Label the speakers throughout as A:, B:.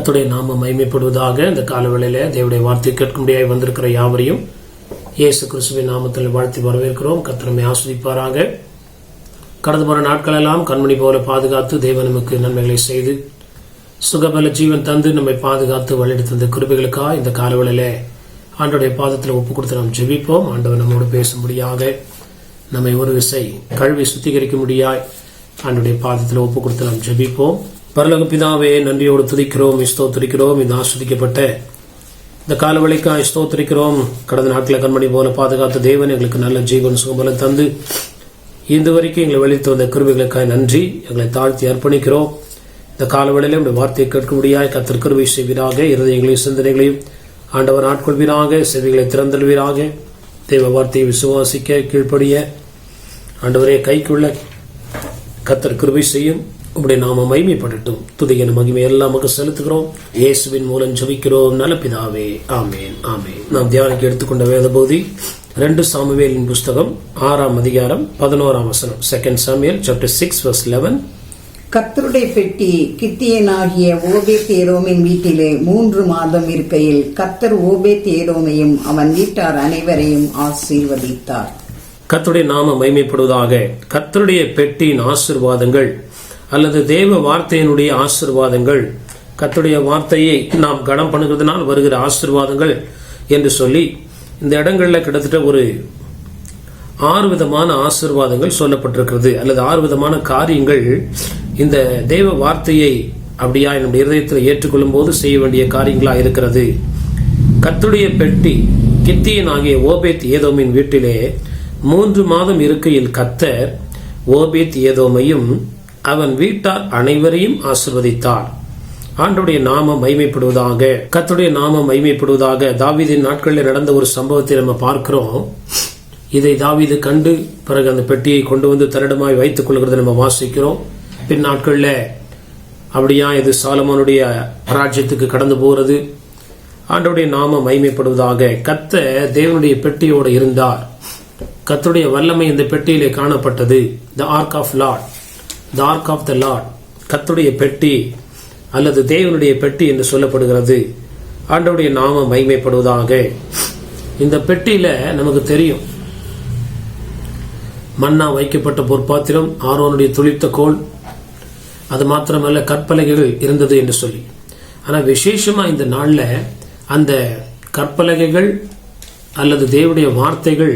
A: கர்த்தருடைய நாமம் மகிமைப்படுவதாக. இந்த காலவேளையில தேவனுடைய வார்த்தை கேட்கும்படியாய் வந்திருக்கிற யாவரையும் இயேசு கிறிஸ்துவின் நாமத்தில் வாழ்த்தி வரவேற்கிறோம். கர்த்தர் நம்மை ஆசீர்வதிப்பாராக. கடந்த போற நாட்கள் எல்லாம் கண்மணி போல பாதுகாத்து தேவன் நமக்கு நன்மைகளை செய்து சுகபல ஜீவன் தந்து நம்மை பாதுகாத்து வழிநடத்த தந்த கிருபைகளுக்காக இந்த காலவேளையில ஆண்டவருடைய பாதத்தில் ஒப்பு கொடுத்து நாம் ஜெபிப்போம். ஆண்டவர் நம்மோடு பேசும்படியாக நம்மை ஒரு விசை கழுவி சுத்திகரிக்க முடியாய் ஆண்டவருடைய பாதத்தில் ஒப்பு கொடுத்து நாம் ஜெபிப்போம். பரலோக பிதாவே, நன்றியோடு துதிக்கிறோம், ஸ்தோத்திரிக்கிறோம். இந்த ஆஸ்வதிக்கப்பட்ட இந்த காலவழிக்காய் ஸ்தோத்திரிக்கிறோம். கடந்த நாட்களை கண்மணி போல பாதுகாத்த தேவன் எங்களுக்கு நல்ல ஜீவன் சுகபலம் தந்து இந்த வரைக்கும் எங்களை வெளியிட்டு வந்த கிருபைகளுக்காய் நன்றி. எங்களை தாழ்த்தி அர்ப்பணிக்கிறோம். இந்த காலவேளையில உடைய வார்த்தையை கேட்கும்படியாய் கர்த்தர் கிருபை செய்வீராக. இருதயங்களையும் சிந்தனைகளையும் ஆண்டவர் ஆட்கொள்வீராக. செவிகளை திறந்தல்வீராக. தேவ வார்த்தையை விசுவாசிக்க கீழ்ப்படிய ஆண்டவரே கைக்குள்ள கர்த்தர் கிருபை செய்யும். உடைய நாம மகிமைப்படட்டும். துதியின் மகிமை எல்லாம் நமக்கு செலுத்துகிறோம். இயேசுவின் மூலம் ஜெபிக்கிறோம் நல்ல பிதாவே, ஆமேன் ஆமேன். நாம் தியானிக்க எடுத்துக்கொண்ட வேத பகுதி 2 சாமுவேலின் புஸ்தகம் 6ஆம் அதிகாரம் 11ஆம் வசனம். 2 Samuel chapter 6 verse 11.
B: கர்த்தருடைய பெட்டி கித்தியனாகிய ஓபேத் ஏதோமின் வீட்டிலே 3 மாதம் இருக்கையில் கர்த்தர் ஓபேத் ஏதோமையும் அவன் வீட்டார் அனைவரையும் ஆசீர்வதித்தார்.
A: கர்த்தருடைய நாம மகிமைப்படுவதாக. கர்த்தருடைய பெட்டியின் ஆசீர்வாதங்கள் அல்லது தேவ வார்த்தையினுடைய ஆசீர்வாதங்கள், கர்த்தருடைய வார்த்தையை நாம் கனம் பண்ணுகிறதுனால் வருகிற ஆசீர்வாதங்கள் என்று சொல்லி இந்த இடங்கள்ல கிட்டத்தட்ட ஒரு 6 விதமான ஆசீர்வாதங்கள் சொல்லப்பட்டிருக்கிறது. அல்லது 6 விதமான காரியங்கள் இந்த தேவ வார்த்தையை அப்படியா நம்முடைய இருதயத்தில் ஏற்றுக்கொள்ளும் போது செய்ய வேண்டிய காரியங்களா இருக்கிறது. கர்த்தருடைய பெட்டி கித்தியன் ஆகிய ஓபேத் ஏதோமின் வீட்டிலே 3 மாதம் இருக்கையில் கர்த்தர் ஓபேத் ஏதோமையும் அவன் வீட்டார் அனைவரையும் ஆசீர்வதித்தார். ஆண்டவருடைய நாமம் மகிமைப்படுவதாக. கர்த்தருடைய நாமம் மகிமைப்படுவதாக. தாவீதின் நாட்களில் நடந்த ஒரு சம்பவத்தை நம்ம பார்க்கிறோம். இதை தாவீது கண்டு பிறகு அந்த பெட்டியை கொண்டு வந்து தன்னிடமாய் வைத்துக் கொள்கிறத நம்ம வாசிக்கிறோம். பின் நாட்கள்ல அப்படியா இது சாலமோனுடைய ராஜ்யத்துக்கு கடந்து போகிறது. ஆண்டவருடைய நாமம் மகிமைப்படுவதாக. கர்த்தர் தேவனுடைய பெட்டியோடு இருந்தார். கர்த்தருடைய வல்லமை இந்த பெட்டியிலே காணப்பட்டது. The ark of lord, the ark of the lord, கர்த்தருடைய பெட்டி அல்லது தேவனுடைய பெட்டி என்று சொல்லப்படுகிறது. ஆண்டவருடைய நாமம் மகிமைப்படுவதாக. இந்த பெட்டியில நமக்கு தெரியும் மன்னா வைக்கப்பட்ட பொற்பாத்திரம், ஆரோனுடைய துளிர்த்த கோல், அது மாத்திரமல்ல கற்பலகைகள் இருந்தது என்று சொல்லி. ஆனா விசேஷமா இந்த நாள்ல அந்த கற்பலகைகள் அல்லது தேவனுடைய வார்த்தைகள்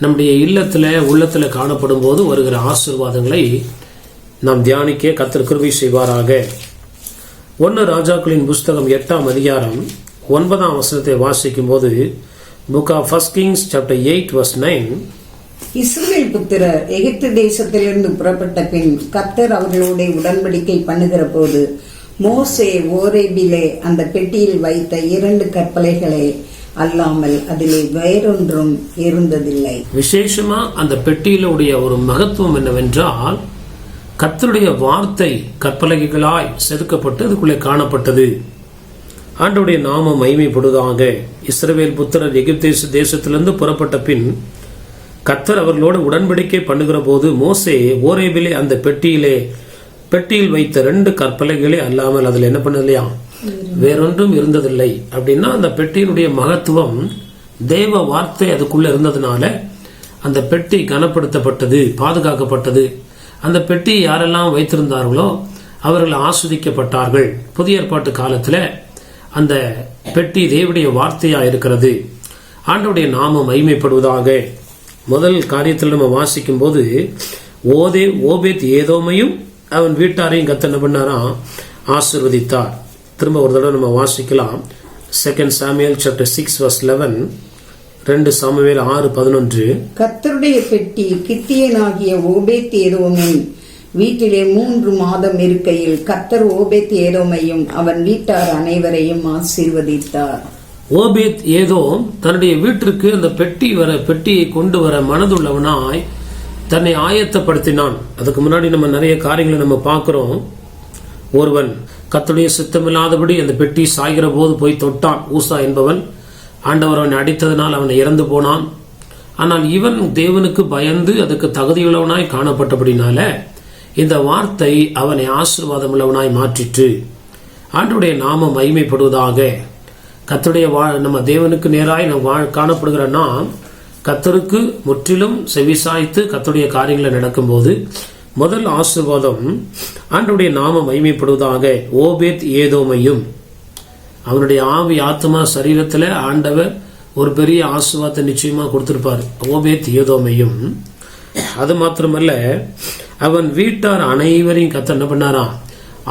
A: நம்முடைய இல்லத்துல உள்ளத்துல காணப்படும் போது வருகிற ஆசீர்வாதங்களை நாம் தியானிக்க கர்த்தர் கிருபை செய்வாராக. 1 ராஜாக்களின் புஸ்தகம் 8ஆம் அதிகாரம் 9ஆம் வசனத்தை வாசிக்கும் போது book of 1 Kings chapter 8 verse 9.
B: Israel புத்திரர் எகிப்து தேசத்திலிருந்து புறப்பட்ட பின் கர்த்தர் அவர்களோட உடன்படிக்கை பண்ணுகிற போது மோசே ஓரேபிலே அந்த பெட்டியில் வைத்த 2 கற்பலைகளை அல்லாமல் அதிலே வேறொன்றும் இருந்ததில்லை. விசேஷமா அந்த பெட்டியிலுடைய ஒரு மகத்துவம் என்னவென்றால் கர்த்தருடைய வார்த்தை கற்பலகைகளாய் செதுக்கப்பட்டு அதுக்குள்ளே காணப்பட்டது. ஆண்டவருடைய நாமம் மகிமைப்படுவதாக. இஸ்ரவேல் புத்திரர் எகிப்து தேசத்திலிருந்து புறப்பட்ட பின் கர்த்தர் அவர்களோடு உடன்படிக்கை பண்ணுகிற போது மோசே ஓரேபிலே அந்த பெட்டியில் வைத்த 2 கற்பலைகளே அல்லாமல் அதில் என்ன பண்ணலையா வேறொன்றும் இருந்ததில்லை. அப்படின்னா அந்த பெட்டியினுடைய மகத்துவம் தேவ வார்த்தை அதுக்குள்ள இருந்ததுனால அந்த பெட்டி கனப்படுத்தப்பட்டது, பாதுகாக்கப்பட்டது. அந்த பெட்டி யாரெல்லாம் வைத்திருந்தார்களோ அவர்கள் ஆஸ்வதிக்கப்பட்டார்கள். புதிய ஏற்பாட்டு காலத்துல அந்த பெட்டி தேவனுடைய வார்த்தையா இருக்கிறது. ஆண்டவருடைய நாமம் மகிமைப்படுவதாக. முதல் காரியத்தில் நம்ம வாசிக்கும் போது ஓபேத் ஏதோமையும் அவன் வீட்டாரையும் கர்த்தர் என்ன பண்ணாரா ஆசீர்வதித்தார். திரும்ப ஒரு தடவை நம்ம வாசிக்கலாம். 2 Samuel chapter 6 verse 11. 2 சாமுவேல் 6:11. கர்த்தருடைய பெட்டி கித்தியனாகிய ஓபேத் ஏதோமின் வீட்டிலே 3 மாதம் இருக்கையில் கர்த்தர் ஓபேத் ஏதோமையும் அவன் வீட்டார் அனைவரையும் ஆசீர்வதித்தார்.
A: ஓபேத் ஏதோம் தன்னுடைய வீட்டிற்கு அந்த பெட்டியை கொண்டு வர மனதுள்ளவனாய் தன்னை ஆயத்தப்படுத்தினான். அதுக்கு முன்னாடி நம்ம நிறைய காரியங்களை நம்ம பார்க்கிறோம். ஒருவன் கர்த்தருடைய சித்தமில்லாதபடி அந்த பெட்டி சாய்கிற போது போய் தொட்டான். ஊசா என்பவன் ஆண்டவர் அவனை அடித்ததனால் அவனை இறந்து போனான். ஆனால் இவன் தேவனுக்கு பயந்து அதுக்கு தகுதியுள்ளவனாய் காணப்பட்டபடினால இந்த வார்த்தை அவனை ஆசீர்வாதம் உள்ளவனாய் மாற்றிற்று. ஆண்டவருடைய நாமம் மகிமைப்படுவதாக. கர்த்தருடைய நம்ம தேவனுக்கு நேராய் நாம் காணப்படுகிற நாம் கர்த்தருக்கு முற்றிலும் செவிசாய்த்து கர்த்தருடைய காரியங்களை நடக்கும்போது முதல் ஆசீர்வாதம் ஆண்டவருடைய நாமம் மகிமைப்படுவதாக. ஓபேத் ஏதோமையும் அவனுடைய ஆவி ஆத்மா சரீரத்துல ஆண்டவர் ஒரு பெரிய ஆசீர்வாதத்தை நிச்சயமா கொடுத்திருப்பார். ஓபேத் ஏதோமையும் அது மாத்திரமல்ல, அவன் வீட்டார் அனைவரையும் கர்த்தர் என்ன பண்ணாராம்,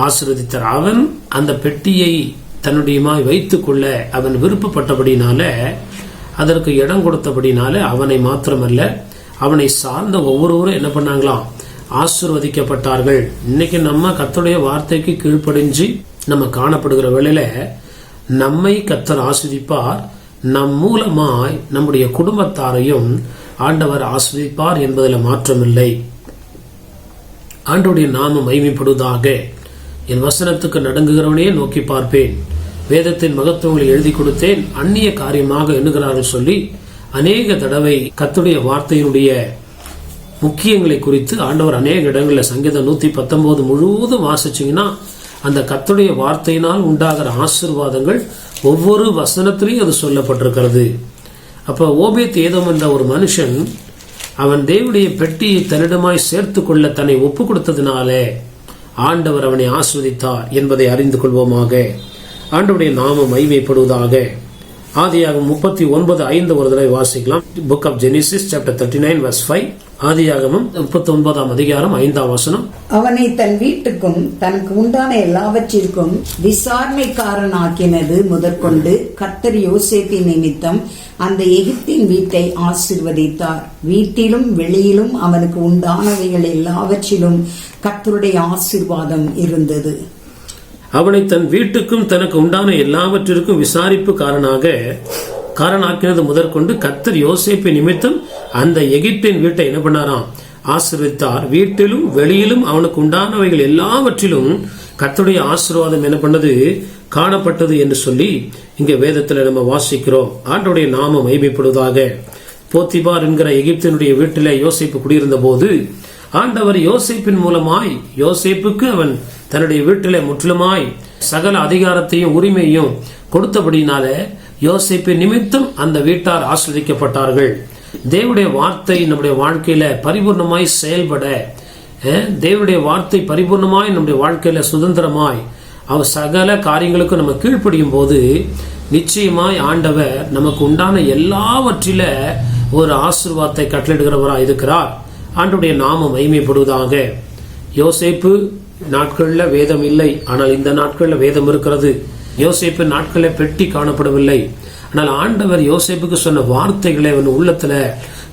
A: ஆசீர்வதித்தார். அவன் அந்த பெட்டியை தன்னுடையமாய் வைத்துக் கொள்ள அவன் விருப்பப்பட்டபடினால, அதற்கு இடம் கொடுத்தபடினால அவனை மாத்திரமல்ல அவனை சார்ந்த ஒவ்வொருவரும் என்ன பண்ணாங்களாம், ஆசீர்வதிக்கப்பட்டார்கள். இன்னைக்கு நம்ம கர்த்தருடைய வார்த்தைக்கு கீழ்ப்படிஞ்சு நம்ம காணப்படுகிற வேளையில நம்மை கர்த்தர் ஆசீர்வதிப்பார். நம் மூலமாய் நம்முடைய குடும்பத்தாரையும் ஆண்டவர் ஆசீர்வதிப்பார் என்பதில் மாற்றமில்லை. ஆண்டவருடைய நாமம் மகிமைப்படுவதாக. என் வசனத்துக்கு நடுங்குகிறவனையே நோக்கி பார்ப்பேன், வேதத்தின் மகத்துவங்களை எழுதி கொடுத்தேன், அந்நிய காரியமாக எண்ணுகிறார்கள் சொல்லி அநேக தடவை கர்த்தருடைய வார்த்தையினுடைய முக்கியங்களை குறித்து ஆண்டவர் அநேக இடங்களில் சங்கீதம் 119 முழுவதும் வாசிச்சீங்கன்னா அந்த கர்த்தருடைய வார்த்தையினால் உண்டாகிற ஆசீர்வாதங்கள் ஒவ்வொரு வசனத்திலையும் அது சொல்லப்பட்டிருக்கிறது. அப்ப ஓபேத் ஏதோம் என்ற ஒரு மனுஷன் அவன் தேவனுடைய பெட்டியை தன்னிடமாய் சேர்த்து கொள்ள தன்னை ஒப்பு கொடுத்ததினாலே ஆண்டவர் அவனை ஆஸ்வதித்தார் என்பதை அறிந்து கொள்வோமாக. ஆண்டவருடைய நாமம் மகிமைப்படுவதாக. ஆதியாகமம் 39:5 ஒரு தடவை வாசிக்கலாம். Book of Genesis chapter 39 verse 5. ஆதியாகமம் 39ஆம் அதிகாரம் 5ஆம் வசனம்.
B: அவனை தன் வீட்டுக்கும் தனக்கு உண்டான எல்லாவற்றிற்கும் விசாரணைக்காரனாக்கினது முதற்கொண்டு கர்த்தர் யோசேப்பின் நிமித்தம் அந்த எகிப்தின் வீட்டை ஆசீர்வதித்தார். வீட்டிலும் வெளியிலும் அவனுக்கு உண்டானவைகள் எல்லாவற்றிலும் கர்த்தருடைய ஆசீர்வாதம் இருந்தது.
A: அவனை தன் வீட்டுக்கும் தனக்கு உண்டான எல்லாவற்றிற்கும் விசாரிப்பு காரணாக்கினது முதற்கொண்டு கர்த்தர் யோசேப்பின் நிமித்தம் அந்த எகிப்தின் வீட்டை என்ன பண்ணாராம், ஆசீர்வதித்தார். வீட்டிலும் வெளியிலும் அவனுக்கு உண்டானவைகள் எல்லாவற்றிலும் கர்த்தருடைய ஆசீர்வாதம் என்ன பண்ணது, காணப்பட்டது என்று சொல்லி இங்க வேதத்துல நம்ம வாசிக்கிறோம். ஆண்டவருடைய நாமம் மகிமைப்படுவதாக. போத்திபார் என்கிற எகிப்தினுடைய வீட்டிலே யோசேப்பு குடியிருந்த போது ஆண்டவர் யோசேப்பின் மூலமாய் யோசேப்புக்கு அவன் தன்னுடைய வீட்டிலே முற்றிலுமாய் சகல அதிகாரத்தையும் உரிமையும் கொடுத்தபடினால யோசேப்பின் நிமித்தம் அந்த வீட்டார் ஆசீர்வதிக்கப்பட்டார்கள். தேவனுடைய வார்த்தை நம்முடைய வாழ்க்கையில பரிபூர்ணமாய் செயல்பட, தேவனுடைய வார்த்தை பரிபூர்ணமாய் நம்முடைய வாழ்க்கையில சுதந்திரமாய் அவர் சகல காரியங்களுக்கும் நம்ம கீழ்ப்படியும் போது நிச்சயமாய் ஆண்டவர் நமக்கு உண்டான எல்லாவற்றில ஒரு ஆசீர்வாதத்தை கட்டளிடுகிறவராய் இருக்கிறார். ஆண்டவருடைய நாமம் மகிமைப்படுவதாக. யோசேப்பு நாட்கள்ல வேதம் இல்லை, ஆனால் இந்த நாட்கள்ல வேதம் இருக்கிறது. யோசேப்பு நாட்கள்ல பெட்டி காணப்படவில்லை, ஆனால் ஆண்டவர் யோசேப்புக்கு சொன்ன வார்த்தைகளை அவன் உள்ளத்துல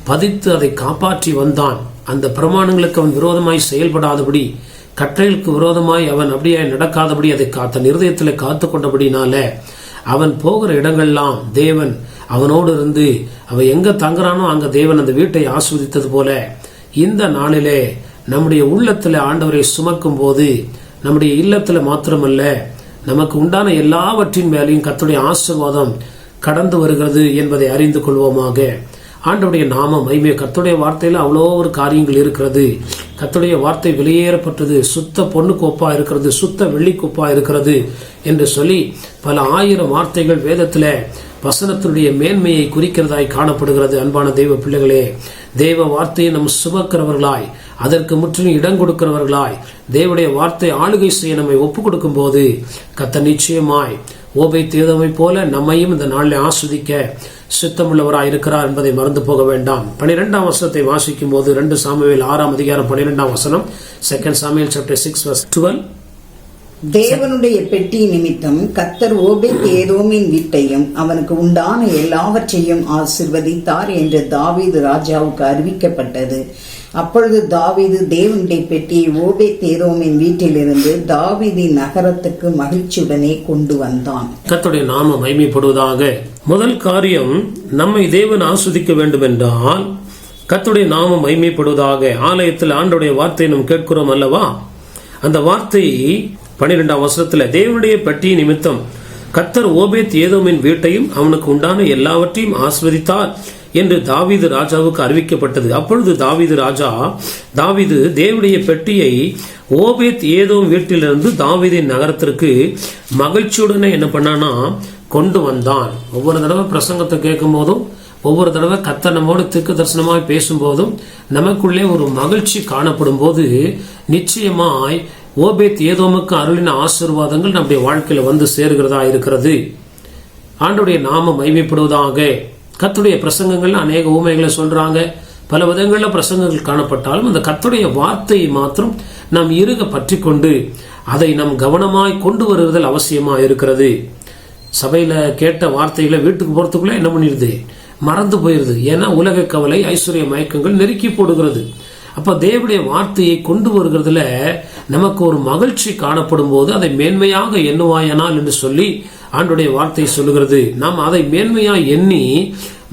A: பதித்து அதை காப்பாற்றி வந்தான். அந்த பிரமாணங்களுக்கு அவன் விரோதமாய் செயல்படாதபடி, கட்டளைகளுக்கு விரோதமாய் அவன் அப்படியே நடக்காதபடி அதை தன் இருதயத்தில் காத்து கொண்டபடினால அவன் போகிற இடங்கள்லாம் தேவன் அவனோடு இருந்து அவன் எங்க தங்குறானோ அங்க தேவன் அந்த வீட்டை ஆஸ்வதித்தது போல இந்த நாளிலே நம்முடைய உள்ளத்துல ஆண்டவரை சுமக்கும் போது நம்முடைய இல்லத்துல மாத்திரமல்ல நமக்கு உண்டான எல்லாவற்றின் மேலையும் கர்த்தருடைய ஆசீர்வாதம் கடந்து வருகிறது என்பதை அறிந்து கொள்வோமாக. ஆண்டவருடைய நாமம் மகிமை. கர்த்தருடைய வார்த்தையில அவ்வளோ ஒரு காரியங்கள் இருக்கிறது. கர்த்தருடைய வார்த்தை வெளியேறப்பட்டது, சுத்த பொண்ணுக்கு ஒப்பா இருக்கிறது, சுத்த வெள்ளிக்கு ஒப்பா இருக்கிறது என்று சொல்லி பல ஆயிரம் வார்த்தைகள் வேதத்துல வசனத்தினுடைய மேன்மையை குறிக்கிறதாய் காணப்படுகிறது. அன்பான தெய்வ பிள்ளைகளே, தேவ வார்த்தையை நம்ம சுமக்கிறவர்களாய், அதற்கு முற்றிலும் இடம் கொடுக்கிறவர்களாய், தேவனுடைய வார்த்தை ஆளுகை செய்ய நம்மை ஒப்புக் கொடுக்கும் போது கர்த்தர் நிச்சயமாய் ஓபேத் ஏதோமை போல நம்மையும் இந்த நாளில் ஆஸ்வதிக்க சித்தமுள்ளவராய் இருக்கிறார் என்பதை மறந்து போக வேண்டாம். 12ஆம் வசனத்தை வாசிக்கும் போது 2 சாமுவேல் 6ஆம் அதிகாரம் 12ஆம் வசனம், 2 சாமுவேல் chapter 6 verse 12.
B: தேவனுடைய பெட்டி நிமித்தம் கர்த்தர் ஓபேத் ஏதோமின் வீட்டையும் அவனுக்கு உண்டான எல்லாவற்றையும் ஆசீர்வதித்தார் என்று தாவீது ராஜாவுக்கு அறிவிக்கப்பட்டது. அப்பொழுது தாவீது தேவனுடைய பெட்டியை ஓபேத் ஏதோமின் வீட்டிலிருந்து தாவீதின் நகரத்துக்கு மகிழ்ச்சியுடனே கொண்டு வந்தான்.
A: கர்த்தருடைய நாமம் மகிமைப்படுவதாக. முதல் காரியம், நம்மை தேவன் ஆஸ்வதிக்க வேண்டும் என்றால் கர்த்தருடைய நாமம் மகிமைப்படுவதாக. ஆலயத்தில் ஆண்டவருடைய வார்த்தையை நாம் கேட்கிறோம் அல்லவா? அந்த வார்த்தை 12ஆம் வசனத்துல தேவனுடைய பெட்டி நிமித்தம் கர்த்தர் ஓபேத் ஏதோமின் வீட்டையும் அவனுக்கு உண்டான எல்லாவற்றையும் ஆஸ்வதித்தார் என்று தாவீது ராஜாவுக்கு அறிவிக்கப்பட்டது. அப்பொழுது தாவீது தேவனுடைய பெட்டியை ஓபேத் ஏதோம் வீட்டிலிருந்து தாவீதின் நகரத்திற்கு மகிழ்ச்சியுடனே என்ன பண்ணானா கொண்டு வந்தான். ஒவ்வொரு தடவை பிரசங்கத்தை கேட்கும் போதும், ஒவ்வொரு தடவை கர்த்தர் நம்மோடு தீர்க்க தரிசனமாய் பேசும்போதும் நமக்குள்ளே ஒரு மகிழ்ச்சி காணப்படும் போது நிச்சயமாய் ஓபேத் ஏதோமுக்கு அருளின ஆசீர்வாதங்கள் நம்முடைய வாழ்க்கையில வந்து சேருகிறதா இருக்கிறது. ஆண்டவருடைய நாமம் மகிமைப்படுவதாக. கர்த்தருடைய பிரசங்கங்கள்ல அநேக ஊமைகளை சொல்றாங்க, பல விதங்கள்ல பிரசங்கங்கள் காணப்பட்டாலும் அந்த கர்த்தருடைய வார்த்தையை மாத்திரம் நாம் இறுக பற்றி கொண்டு அதை நாம் கவனமாய் கொண்டு வருவதில் அவசியமா இருக்கிறது. சபையில கேட்ட வார்த்தைகளை வீட்டுக்கு போறதுக்குள்ள என்ன பண்ணிடுது, மறந்து போயிருது. ஏன்னா உலக கவலை, ஐஸ்வர்ய மயக்கங்கள் நெருக்கி போடுகிறது. அப்ப தேவனுடைய வார்த்தையை கொண்டு வருகிறதுல நமக்கு ஒரு மகிழ்ச்சி காணப்படும் போது அதை மேன்மையாக எண்ணுவாயனால் என்று சொல்லி ஆண்டுடைய வார்த்தை சொல்லுகிறது. நாம் அதை மேன்மையா எண்ணி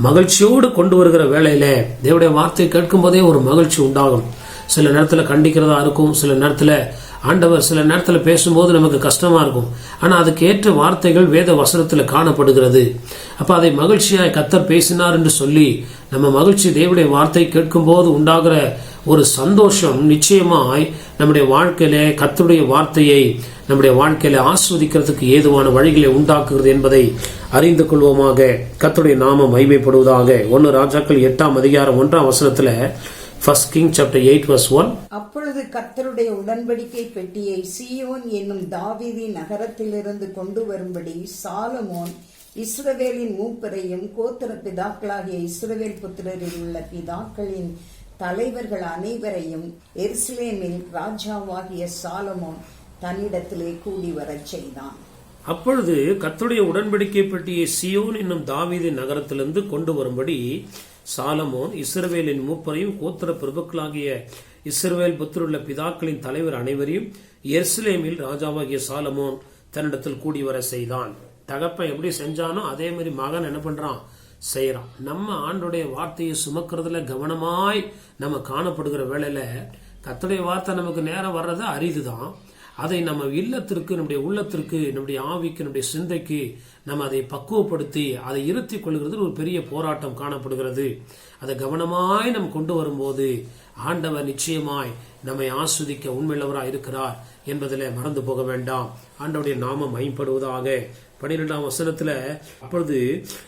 A: மகிழ்ச்சியோடு கொண்டு வருகிற வேளையில தேவனுடைய வார்த்தை கேட்கும் போதே ஒரு மகிழ்ச்சி உண்டாகும். சில நேரத்துல கண்டிக்கிறதா இருக்கும், சில நேரத்துல ஆண்டவர் சில நேரத்துல பேசும்போது நமக்கு கஷ்டமா இருக்கும். ஆனா அதுக்கு ஏற்ற வார்த்தைகள் வேத வசனத்துல காணப்படுகிறது. அப்ப அதை மகிழ்ச்சியாய் கர்த்தர் பேசினார் என்று சொல்லி நம்ம மகிழ்ச்சி தேவனுடைய வார்த்தை கேட்கும் போது உண்டாகிற ஒரு சந்தோஷம் நிச்சயமாய் நம்முடைய வாழ்க்கையில கர்த்தருடைய வார்த்தையை நம்முடைய வாழ்க்கையில ஆஸ்வதிக்கிறதுக்கு ஏதுவான வழிகளை உண்டாக்குகிறது என்பதை அறிந்து கொள்வோமாக. கர்த்தருடைய நாமம் மகிமைப்படுவதாக. 1 ராஜாக்கள் 8ஆம் அதிகாரம் 1ஆம் வசனத்துல First King chapter 8 verse 1.
B: அப்பொழுது கர்த்தருடைய உடன்படிக்கை பெட்டியை சீயோன் என்னும் தாவீதி நகரத்திலிருந்து கொண்டு வரும்படி சாலமோன் இஸ்ரவேலின் மூப்பரையும் கோத்திர பிதாக்களாகிய இஸ்ரவேல் புத்திரரில் உள்ள பிதாக்களின் தலைவர்கள் அனைவரையும் எருசலேமில் ராஜாவாகிய சாலமோன் தன்னிடத்திலே கூடி வரச் செய்தான்.
A: அப்பொழுது கர்த்தருடைய உடன்படிக்கை பெட்டியை சீயோன் என்னும் தாவீது நகரத்திலிருந்து கொண்டு வரும்படி சாலமோன் இஸ்ரவேலின் மூப்பரையும் கோத்திர பிரபுக்களாகிய இஸ்ரவேல் புத்திரருள்ள பிதாக்களின் தலைவர் அனைவரையும் எருசலேமில் ராஜாவாகிய சாலமோன் தன்னிடத்தில் கூடி வர செய்தான். தகப்பன் எப்படி செஞ்சானோ அதே மாதிரி மகன் என்ன பண்றான், செய்யறான். நம்ம ஆண்டுடைய வார்த்தையை சுமக்கிறதுல கவனமாய் நம்ம காணப்படுகிற வேளையில கர்த்தருடைய வார்த்தை நமக்கு நேரம் வர்றது அரிதுதான். அதை நம்ம இல்லத்திற்கு, நம்முடைய உள்ளத்திற்கு, நம்முடைய ஆவிக்கு, நம்முடைய சிந்தைக்கு நம்ம அதை பக்குவப்படுத்தி அதை இருத்தி கொள்கிறது ஒரு பெரிய போராட்டம் காணப்படுகிறது. அதை கவனமாய் நம்ம கொண்டு வரும்போது ஆண்டவர் நிச்சயமாய் நம்மை ஆஸ்வதிக்க உண்மையுள்ளவராய் இருக்கிறார் என்பதில் மறந்து போக வேண்டாம். ஆண்டவருடைய நாமம் மகிமைப்படுவதாக. 12ஆம் வசனத்துல அப்பொழுது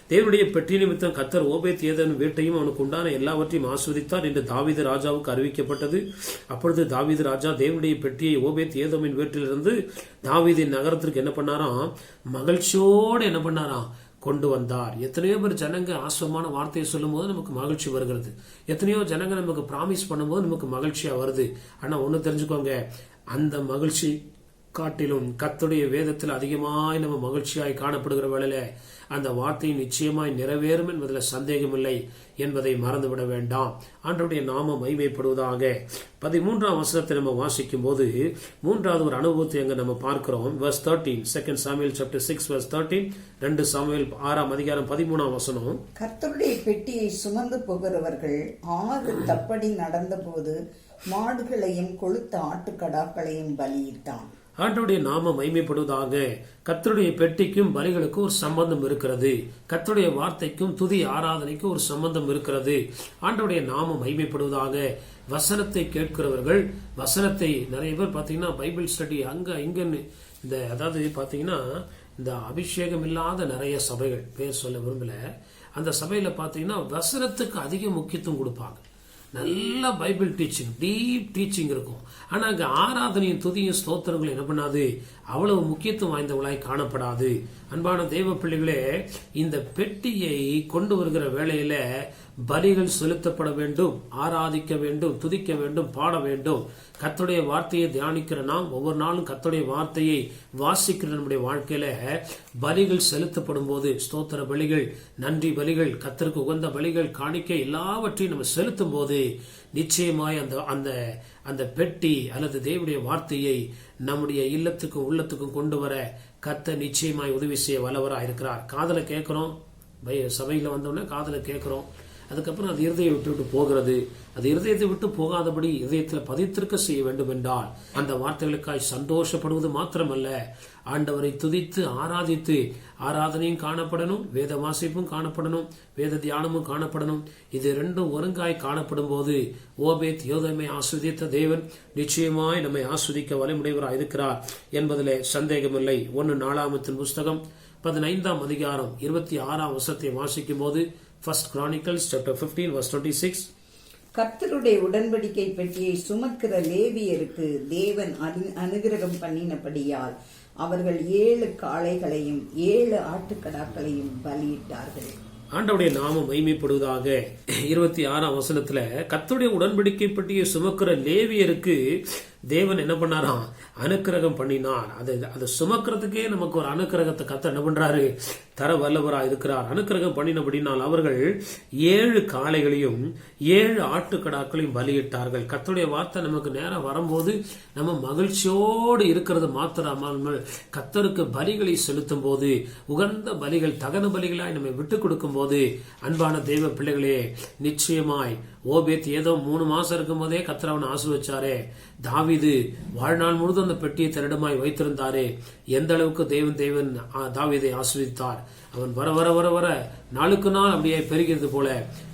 A: தேவனுடைய பெட்டி நிமித்தம் கர்த்தர் ஓபேத் ஏதோம் வீட்டையும் அவனுக்கு உண்டான எல்லாவற்றையும் ஆஸ்வதித்தார் என்று தாவீது ராஜாவுக்கு அறிவிக்கப்பட்டது. அப்பொழுது தாவீது ராஜா தேவனுடைய பெட்டியை ஓபேத் ஏதோமின் வீட்டிலிருந்து தாவீதின் நகரத்திற்கு என்ன பண்ணாராம், மகிழ்ச்சியோடு என்ன பண்ணாராம், கொண்டு வந்தார். எத்தனையோ பேர் ஜனங்க ஆஸ்வமான வார்த்தையை சொல்லும் போது நமக்கு மகிழ்ச்சி வருகிறது. எத்தனையோ ஜனங்க நமக்கு பிராமிஸ் பண்ணும்போது நமக்கு மகிழ்ச்சியா வருது. ஆனா ஒண்ணு தெரிஞ்சுக்கோங்க, அந்த மகிழ்ச்சி காட்டிலும் கர்த்தருடைய வேதத்தில் அதிகமாய் நம்ம மகிழ்ச்சியாய் காணப்படுகிற வேளையில அந்த வார்த்தை நிச்சயமாய் நிறைவேறும் என்பதில் சந்தேகமில்லை என்பதை மறந்துவிட வேண்டாம். ஆண்டவருடைய நாமம் மகிமைப்படுவதாக. 13ஆம் வசனத்தை நம்ம வாசிக்கும் போது மூன்றாவது ஒரு அனுபவத்தை அங்க நம்ம பார்க்கிறோம். verse 13, 2 Samuel chapter 6 verse 13, 2 Samuel 6ஆம் அதிகாரம் 13ஆம் வசனம்.
B: கர்த்தருடைய பெட்டியை சுமந்து போகிறவர்கள் 6 தப்படி நடந்த போது மாடுகளையும் கொழுத்த ஆட்டுக்கடாக்களையும் பலியிட்டான்.
A: ஆண்டவருடைய நாமம் மகிமைப்படுவதாக. கர்த்தருடைய பெட்டிக்கும் பலிகளுக்கும் ஒரு சம்பந்தம் இருக்கிறது. கர்த்தருடைய வார்த்தைக்கும் துதி ஆராதனைக்கும் ஒரு சம்பந்தம் இருக்கிறது. ஆண்டவருடைய நாமம் மகிமைப்படுவதாக. வசனத்தை கேட்கிறவர்கள், வசனத்தை நிறைய பேர் பாத்தீங்கன்னா பைபிள் ஸ்டடி அங்க இங்கன்னு இந்த அதாவது பாத்தீங்கன்னா இந்த அபிஷேகம் இல்லாத நிறைய சபைகள், பேர் சொல்ல விரும்பல, அந்த சபையில பாத்தீங்கன்னா வசனத்துக்கு அதிக முக்கியத்துவம் கொடுப்பாங்க. நல்ல பைபிள் டீச்சிங், டீப் டீச்சிங் இருக்கும். ஆனா அங்க ஆராதனையும் துதியும் ஸ்தோத்திரங்களும் என்ன பண்ணாது, அவ்வளவு முக்கியத்துவம் வாய்ந்தவளாய் காணப்படாது. அன்பான தேவ பிள்ளைகளே, இந்த பெட்டியை கொண்டு வருகிற வேளையில பலிகள் செலுத்தப்பட வேண்டும், ஆராதிக்க வேண்டும், துதிக்க வேண்டும், பாட வேண்டும். கர்த்தருடைய வார்த்தையை தியானிக்கிற நாம் ஒவ்வொரு நாளும் கர்த்தருடைய வார்த்தையை வாசிக்கிற நம்முடைய வாழ்க்கையில பலிகள் செலுத்தப்படும் போது, ஸ்தோத்திர பலிகள், நன்றி பலிகள், கர்த்தருக்கு உகந்த பலிகள், காணிக்கை எல்லாவற்றையும் நம்ம செலுத்தும் போது நிச்சயமாய் அந்த அந்த பெட்டி அல்லது தேவனுடைய வார்த்தையை நம்முடைய இல்லத்துக்கும் உள்ளத்துக்கும் கொண்டு வர கர்த்தர் நிச்சயமாய் உதவி செய்ய வல்லவராக இருக்கிறார். காதல கேட்கிறோம், சபையில வந்தோடனே காதல கேட்கிறோம். அதுக்கப்புறம் அது இருதயம் விட்டு போகிறது. அது இருதயத்தை விட்டு போகாதபடி இதயத்தில் பதித்திருக்க செய்ய வேண்டும் என்றால் அந்த வார்த்தைகளுக்காய் சந்தோஷப்படுவது மாத்திரமல்ல, ஆண்டவரை துதித்து ஆராதித்து, ஆராதனையும் காணப்படணும், வேத வாசிப்பும் காணப்படணும், வேத தியானமும் காணப்படணும். இது ரெண்டும் ஒருங்காய் காணப்படும் போது ஓபேத் யோதமை ஆஸ்வதித்த தேவன் நிச்சயமாய் நம்மை ஆஸ்வதிக்க வலிமுடையவராய் இருக்கிறார் என்பதிலே சந்தேகமில்லை. 1 நாளாகமத்தின் புஸ்தகம் 15ஆம் அதிகாரம் 26ஆம் வசனத்தை வாசிக்கும் போது, 1 Chronicles chapter 15 verse 26,
B: கர்த்தருடைய உடன்படிக்கை பெட்டியை சுமக்கிற லேவியருக்கு தேவன் அனுகிரகம் பண்ணினபடியால் அவர்கள் 7 காளைகளையும் 7 ஆட்டுக்கடாக்களையும் பலியிட்டார்கள்.
A: ஆண்டவருடைய நாமம் மகிமைப்படுவதாக. 26ஆம் வசனத்துல கர்த்தருடைய உடன்படிக்கை பெட்டியை சுமக்கிற லேவியருக்கு தேவன் என்ன பண்ணாராம்? அனுக்கிரகம் பண்ணினார். அதை சுமக்கிறதுக்கே நமக்கு ஒரு அனுக்கிரகத்தை கர்த்தர் என்ன பண்றாரு? தர வல்லவராக இருக்கிறார். அனுக்கிரகம் பண்ணினபடினால் அவர்கள் 7 காளைகளையும் 7 ஆட்டுக்கடாக்களையும் பலியிட்டார்கள். கர்த்தருடைய வார்த்தை நமக்கு நேரம் வரும்போது நம்ம மகிழ்ச்சியோடு இருக்கிறது மாத்திரமாமல் கர்த்தருக்கு பலிகளை செலுத்தும் போது, உகந்த பலிகள் தகன பலிகளாய் நம்மை விட்டுக் கொடுக்கும் போது, அன்பான தெய்வ பிள்ளைகளே, நிச்சயமாய் ஓபேத் ஏதோ 3 மாசம் இருக்கும் போதே கர்த்தர் அவனை ஆசீர்வதிச்சாரே. தாவீது வாழ்நாள் முழுதும் அந்த பெட்டியை தன்னிடமாய் வைத்திருந்தாரே. எந்த அளவுக்கு தேவன் தாவீதை ஆசீர்வதித்தார். அவன் வர வர வர வர நாளுக்கு நாள் அப்படியே பெருகிறது போல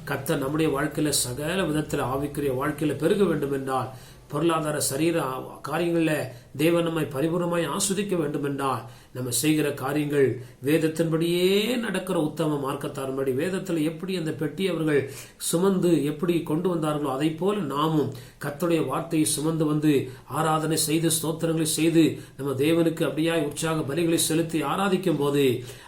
A: கர்த்தர் நம்முடைய வாழ்க்கையில சகல விதத்தில் ஆவிக்குரிய வாழ்க்கையில பெருக வேண்டும் என்றால், பொருளாதார சரீர காரியங்கள்ல தேவன் நம்மை பரிபூர்ணமாய் ஆஸ்வதிக்க வேண்டும் என்றால், நம்ம செய்கிற காரியங்கள் வேதத்தின்படியே நடக்கிற உத்தம மார்க்கத்தாரும்படி, வேதத்தில் எப்படி அந்த பெட்டி அவர்கள் சுமந்து எப்படி கொண்டு வந்தார்களோ அதை போல நாமும் கர்த்தருடைய வார்த்தையை சுமந்து வந்து ஆராதனை செய்து ஸ்தோத்திரங்களை செய்து நம்ம தேவனுக்கு அப்படியாய் உற்சாக பலிகளை செலுத்தி ஆராதிக்கும் போது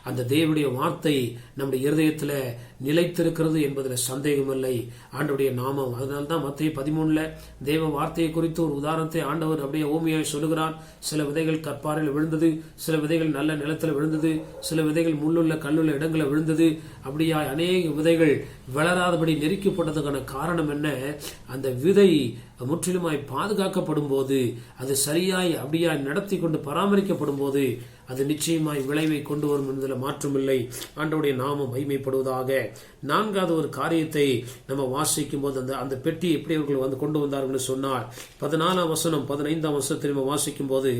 A: அந்த தேவனுடைய வார்த்தை நம்முடைய இருதயத்தில் நிலைத்திருக்கிறது என்பதில் சந்தேகமில்லை. ஆண்டவருடைய நாமம். அதனால்தான் மத்தேயு 13 தேவ வார்த்தையை குறித்து ஒரு உதாரணத்தை ஆண்டவர் அப்படியே ஓமையாய் சொல்லுகிறார். சில விதைகள் கற்பாறையில் விழுந்தது, சில விதைகள் நல்ல நிலத்தில் விழுந்தது, சில விதைகள் முள்ளுள்ள கல்லுள்ள இடங்களில் விழுந்தது. அப்படியாய் அநேக விதைகள் வளராதபடி நெருக்கப்பட்டதுக்கான காரணம் என்ன? அந்த விதை முற்றிலுமாய் பாதுகாக்கப்படும் போது, அது சரியாய் அப்படியாய் நடத்தி கொண்டு பராமரிக்கப்படும் போது அது நிச்சயமாய் விளைவை கொண்டு வரும் என்பதில் மாற்றமில்லை. ஆண்டவருடைய நாமம் மகிமைப்படுவதாக. 4வது ஒரு காரியத்தை நம்ம வாசிக்கும் போது அந்த பெட்டி எப்படி அவர்கள் வந்து கொண்டு வந்தார்கள் சொன்னால், 14ஆம் வசனம் 15ஆம் வசனத்தை நம்ம வாசிக்கும் போது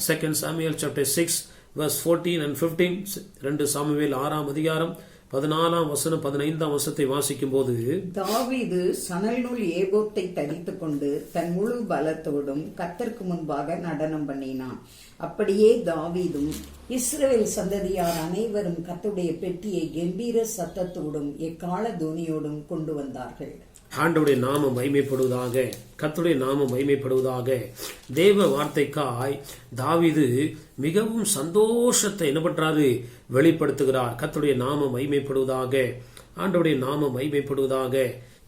A: 2 Samuel chapter 6 verse 14 and 15, 2 Samuel 6ஆம் அதிகாரம் 14ஆம் வசனம் 15ஆம் வசனத்தை வாசிக்கும் போது,
B: தாவீது சணல் நூல் ஏபோத்தை தரித்துக் கொண்டு தன் முழு பலத்தோடும் கர்த்தருக்கு முன்பாக நடனம் பண்ணினான். அப்படியே தாவீதும் இஸ்ரவேல் சந்ததியார் அனைவரும் கர்த்தருடைய பெட்டியை கம்பீர சத்தத்தோடும் எக்காள துணியோடும் கொண்டு வந்தார்கள்.
A: ஆண்டவருடைய நாமம் மகிமைப்படுவதாக. கர்த்தருடைய நாமம் மகிமைப்படுவதாக. தேவ வார்த்தைக்காய் தாவீது மிகவும் சந்தோஷத்தை என்ன பண்றாரு? வெளிப்படுத்துகிறார். கர்த்தருடைய நாமம் மகிமைப்படுவதாக. ஆண்டவருடைய நாமம் மகிமைப்படுவதாக.